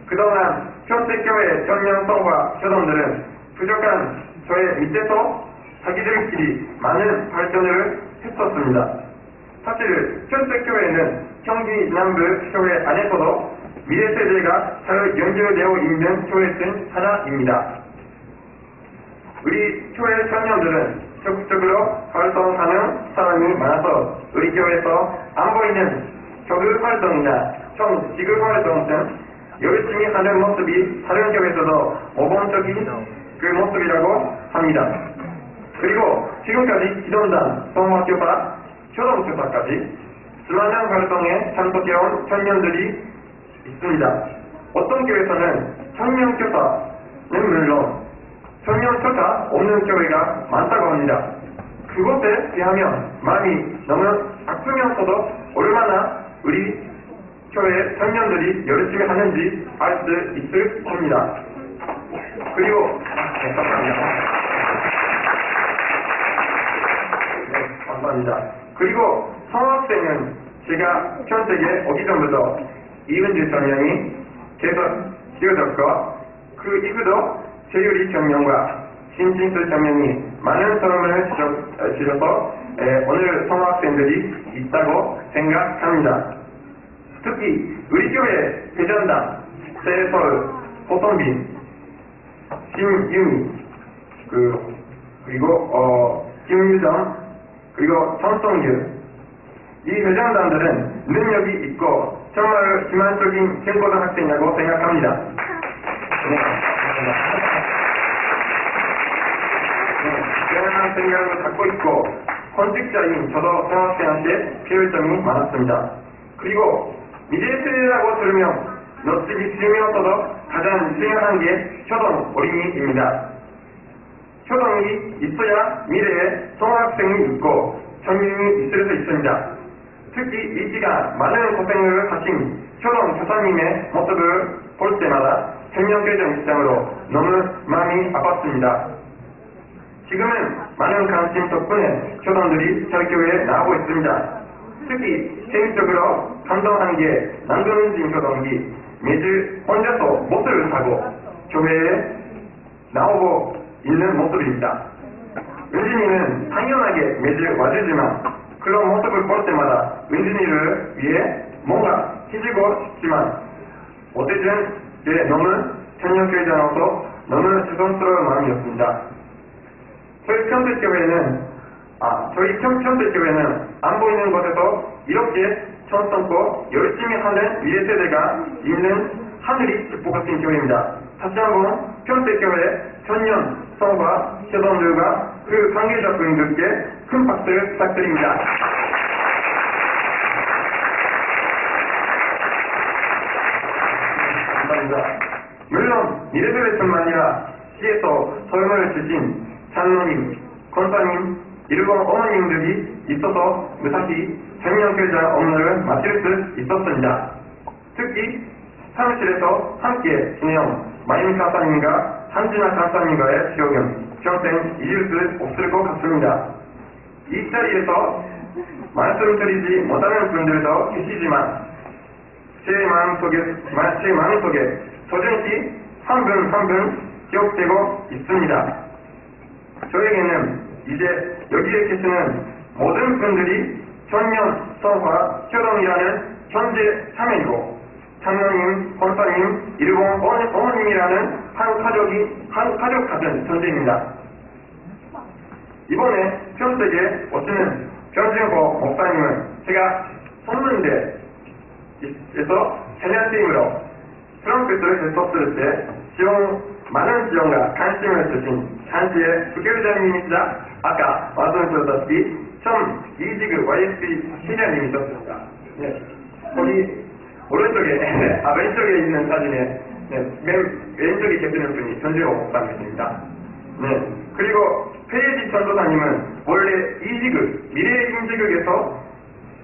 그동안 평택교회 전년성과 교동들은 부족한 저의 밑에서 자기들끼리 많은 발전을 했었습니다. 사실 평택교회는 경기 남부 교회 안에서도 미래세대가 잘 연결되어 있는 교회 중 하나입니다. 우리 교회 청년들은 적극적으로 활동하는 사람이 많아서 우리 교회에서 안 보이는 교육 활동이나 지급 활동 등 열심히 하는 모습이 다른 교회에서도 모범적인 그 모습이라고 합니다. 그리고 지금까지 기존단, 성화교사, 초등교사까지 수많은 활동에 참석해온 청년들이 있습니다. 어떤 교회에서는 청년교사는 물론 청년교사 없는 교회가 많다고 합니다. 그것에 비하면 마음이 너무 아프면서도 얼마나 우리 교회 청년들이 열심히 하는지 알 수 있을 겁니다. 그리고 감사합니다. 그리고 성학생은 제가 평택에 오기 전부터 이은주 청년이 계속 지어졌고 그 이후도 최유리 청년과 신진수 청년이 많은 도움을 주셔서 오늘 성학생들이 있다고 생각합니다. 특히 우리 교회 대전당, 세서울, 호성빈, 신유미, 그리고 김유정, 그리고 정성규 이 회장단들은 능력이 있고 정말 기만적인 중고등학생이라고 생각합니다. 네, 감사합니다. 다양한 생각을 갖고 있고 헌직자인 저도 중학생한테 배울 점이 많았습니다. 그리고 미래 세대라고 들으면 놓치기 쉬우면서도 가장 중요한 게 효동 어린이입니다. 효동이 있어야 미래에 중학생이 있고 청년이 있을 수 있습니다. 특히 이 시간 많은 고생을 하신 효동 교사님의 모습을 볼 때마다 청년교정 입장으로 너무 마음이 아팠습니다. 지금은 많은 관심 덕분에 교동들이 저희 교회에 나오고 있습니다. 특히 개인적으로 감동한 게 남동진 교동이 매주 혼자서 모습을 타고 교회에 나오고 있는 모습입니다. 은진이는 당연하게 매주 와주지만 그런 모습을 볼 때마다 은진이를 위해 뭔가 해주고 싶지만 어쨌든 제 너무 청년교회장으로서 너무 죄송스러운 마음이었습니다. 저희 평택교회는 안 보이는 곳에서 이렇게 천 쏟고 열심히 하는 미래 세대가 있는 하늘이 축복하신 교회입니다. 다시 한번 평택교회 청년 성과 교동들과 그 관계자분들께 큰 박수를 부탁드립니다. 감사합니다. 물론 미래 세대뿐만 아니라 시에서 설명을 주신 장로님, 권사님, 일본 어머님들이 있어서 무사히 청년교회장 업무를 마칠 수 있었습니다. 특히 사무실에서 함께 지내온 마임 강사님과 한진아 강사님과의 기억은 평생 잊을 수 없을 것 같습니다. 이 자리에서 말씀드리지 못하는 분들도 계시지만 제 마음속에 조금씩 한 분 한 분 기억되고 있습니다. 저에게는 이제 여기에 계시는 모든 분들이 청년 성화 효동이라는 현재 참여이고 장로님, 권사님, 일본 어머님이라는 한 가족 같은 존재입니다. 이번에 평택에 오시는 변진호 목사님은 제가 선문대에서 전야팀으로 트럼펫을 했었을 때 많은 지원과 관심을 주신 한시의 부교장님이시자 아까 말씀드렸다시피 전 이직을 YSP 시장님이셨습니다. 네, 거기 오른쪽에 왼쪽에 있는 사진에 맨 왼쪽에 계시는 분이 전지호 목사님이십니다. 네, 그리고 페이지 전도사님은 원래 미래 임직국에서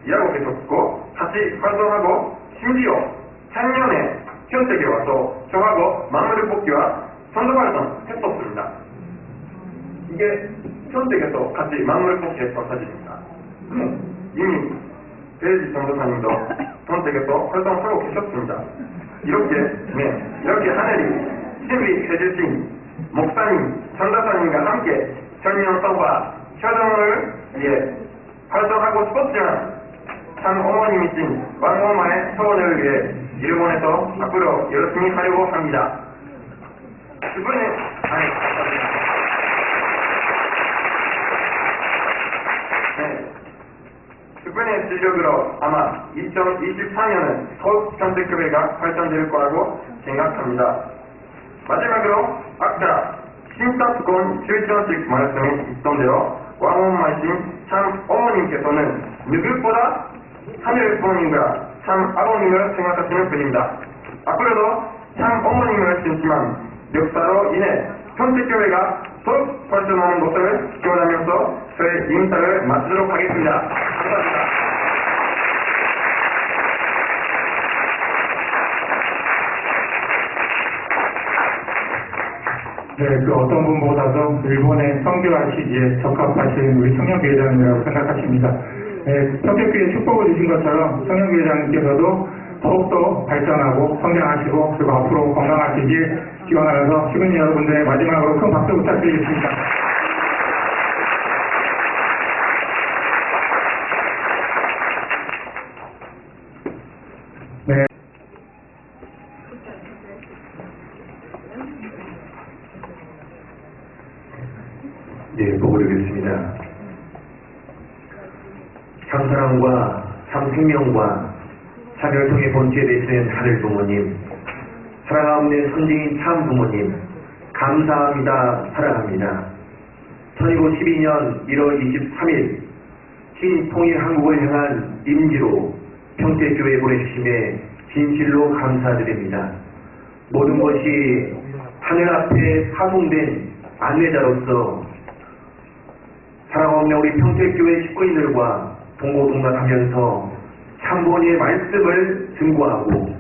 일하고 계셨고 같이 활동하고 심지어 작년에 현택에 와서 저하고 마무리 뽑기와 선도 활동 했었습니다. 이게 현택에서 같이 마무리 뽑기 했던 사진입니다. 이미 페이지 전도사님도 현택에서 활동하고 계셨습니다. 이렇게 하늘이 준비해주신 목사님, 전도사님과 함께 청년성과 효동을 위해 활동하고 싶었지만 참 어머님이신 왕엄마의 소원을 위해 일본에서 앞으로 열심히 하려고 합니다. 그분의 지적으로 아마 2024년은 더욱 평택교회가 발전될 거라고 생각합니다. 마지막으로 아까 심사권 실천식 말씀이 있던데요. 왕엄마이신 참 어머님께서는 누구보다 하늘 부모님과 참 아버님을 생각하시는 분입니다. 앞으로도 참 어머님을 진심한 역사로 인해 평택교회가 더욱 발전하는 것을 기원하면서 저의 인사를 마치도록 하겠습니다. 감사합니다. 네, 그 어떤 분보다도 일본의 선교화 시기에 적합하신 우리 청년교회장이라고 생각하십니다. 네, 평택교회 축복을 주신 것처럼 청년교회장님께서도 더욱더 발전하고 성장하시고 그리고 앞으로 건강하시길 기원하면서 시민 여러분들의 마지막으로 큰 박수 부탁드리겠습니다. 네. 네, 보고드리겠습니다. 참 사랑과 참 생명과 참여를 통해 본체에 되시는 하늘 부모님, 사랑하옵는 선징인 참 부모님, 감사합니다, 사랑합니다. 1912년 1월 23일 신통일 한국을 향한 임지로 평택교회 보내주심에 진실로 감사드립니다. 모든 것이 하늘 앞에 파송된 안내자로서 사랑없는 우리 평택교회 식구인들과 동고동락하면서 참부모님의 말씀을 증거하고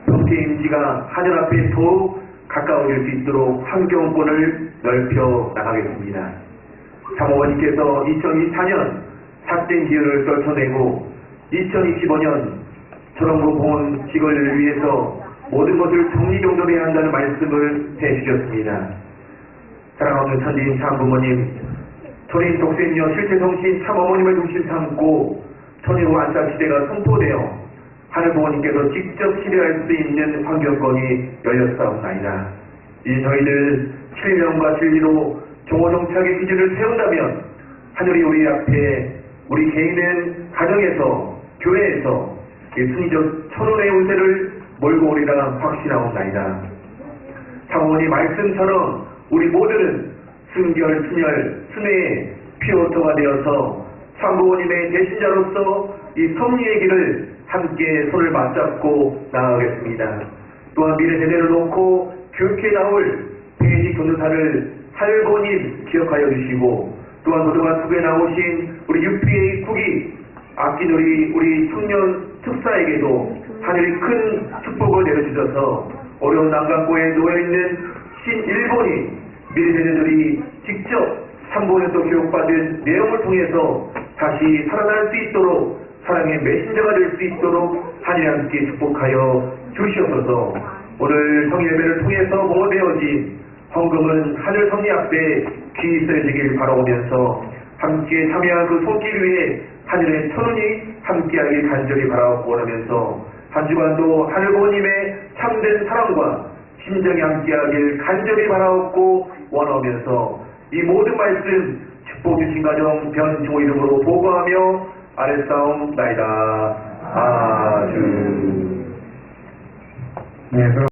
평택 임지가 하늘 앞에 더욱 가까워질 수 있도록 환경권을 넓혀 나가겠습니다. 사모님께서 2024년 삭된 기회를 떨쳐내고 2025년 초롱부 봉헌 직원을 위해서 모든 것을 정리정돈해야 한다는 말씀을 해주셨습니다. 사랑하는 천지인 참부모님, 천인 독생녀 실체성신 참어머님을 중심 삼고 천일후 안짝시대가 선포되어 하늘부모님께서 직접 치료할 수 있는 환경권이 열렸사옵나이다. 이제 저희들 신령과 진리로 종호정착의 기준을 세운다면 하늘이 우리 앞에 우리 개인은 가정에서 교회에서 순위적 천원의 운세를 몰고 오리라 확신하옵나이다. 사모님 말씀처럼 우리 모두는 순결, 순혈, 순회의 피오토가 되어서 참부모님의 대신자로서 이 섭리의 길을 함께 손을 맞잡고 나아가겠습니다. 또한 미래 세대를 놓고 교육해 나올 배지 교도사를 하늘부모님 기억하여 주시고 또한 그동안 수고해 나오신 우리 UPA 국이 아낀 우리 청년 특사에게도 하늘이 큰 축복을 내려주셔서 어려운 난간고에 놓여있는 신일본이 미래 세대들이 직접 참부원에서 교육받은 내용을 통해서 다시 살아날 수 있도록 사랑의 메신저가 될 수 있도록 하늘이 함께 축복하여 주시옵소서. 오늘 성예배를 통해서 모아되어진 헌금은 하늘 섭리 앞에 귀히 쓰여지길 바라오면서 함께 참여한 그 손길 위에 하늘의 천운이 함께하길 간절히 바라옵고 원하면서 한 주간도 하늘부모님의 참된 사랑과 심정이 함께하길 간절히 바라옵고 원하면서 이 모든 말씀 축복 주신 가정 변종호 이름으로 보고하며 아랫사옵나이다. 아주. 네, 그럼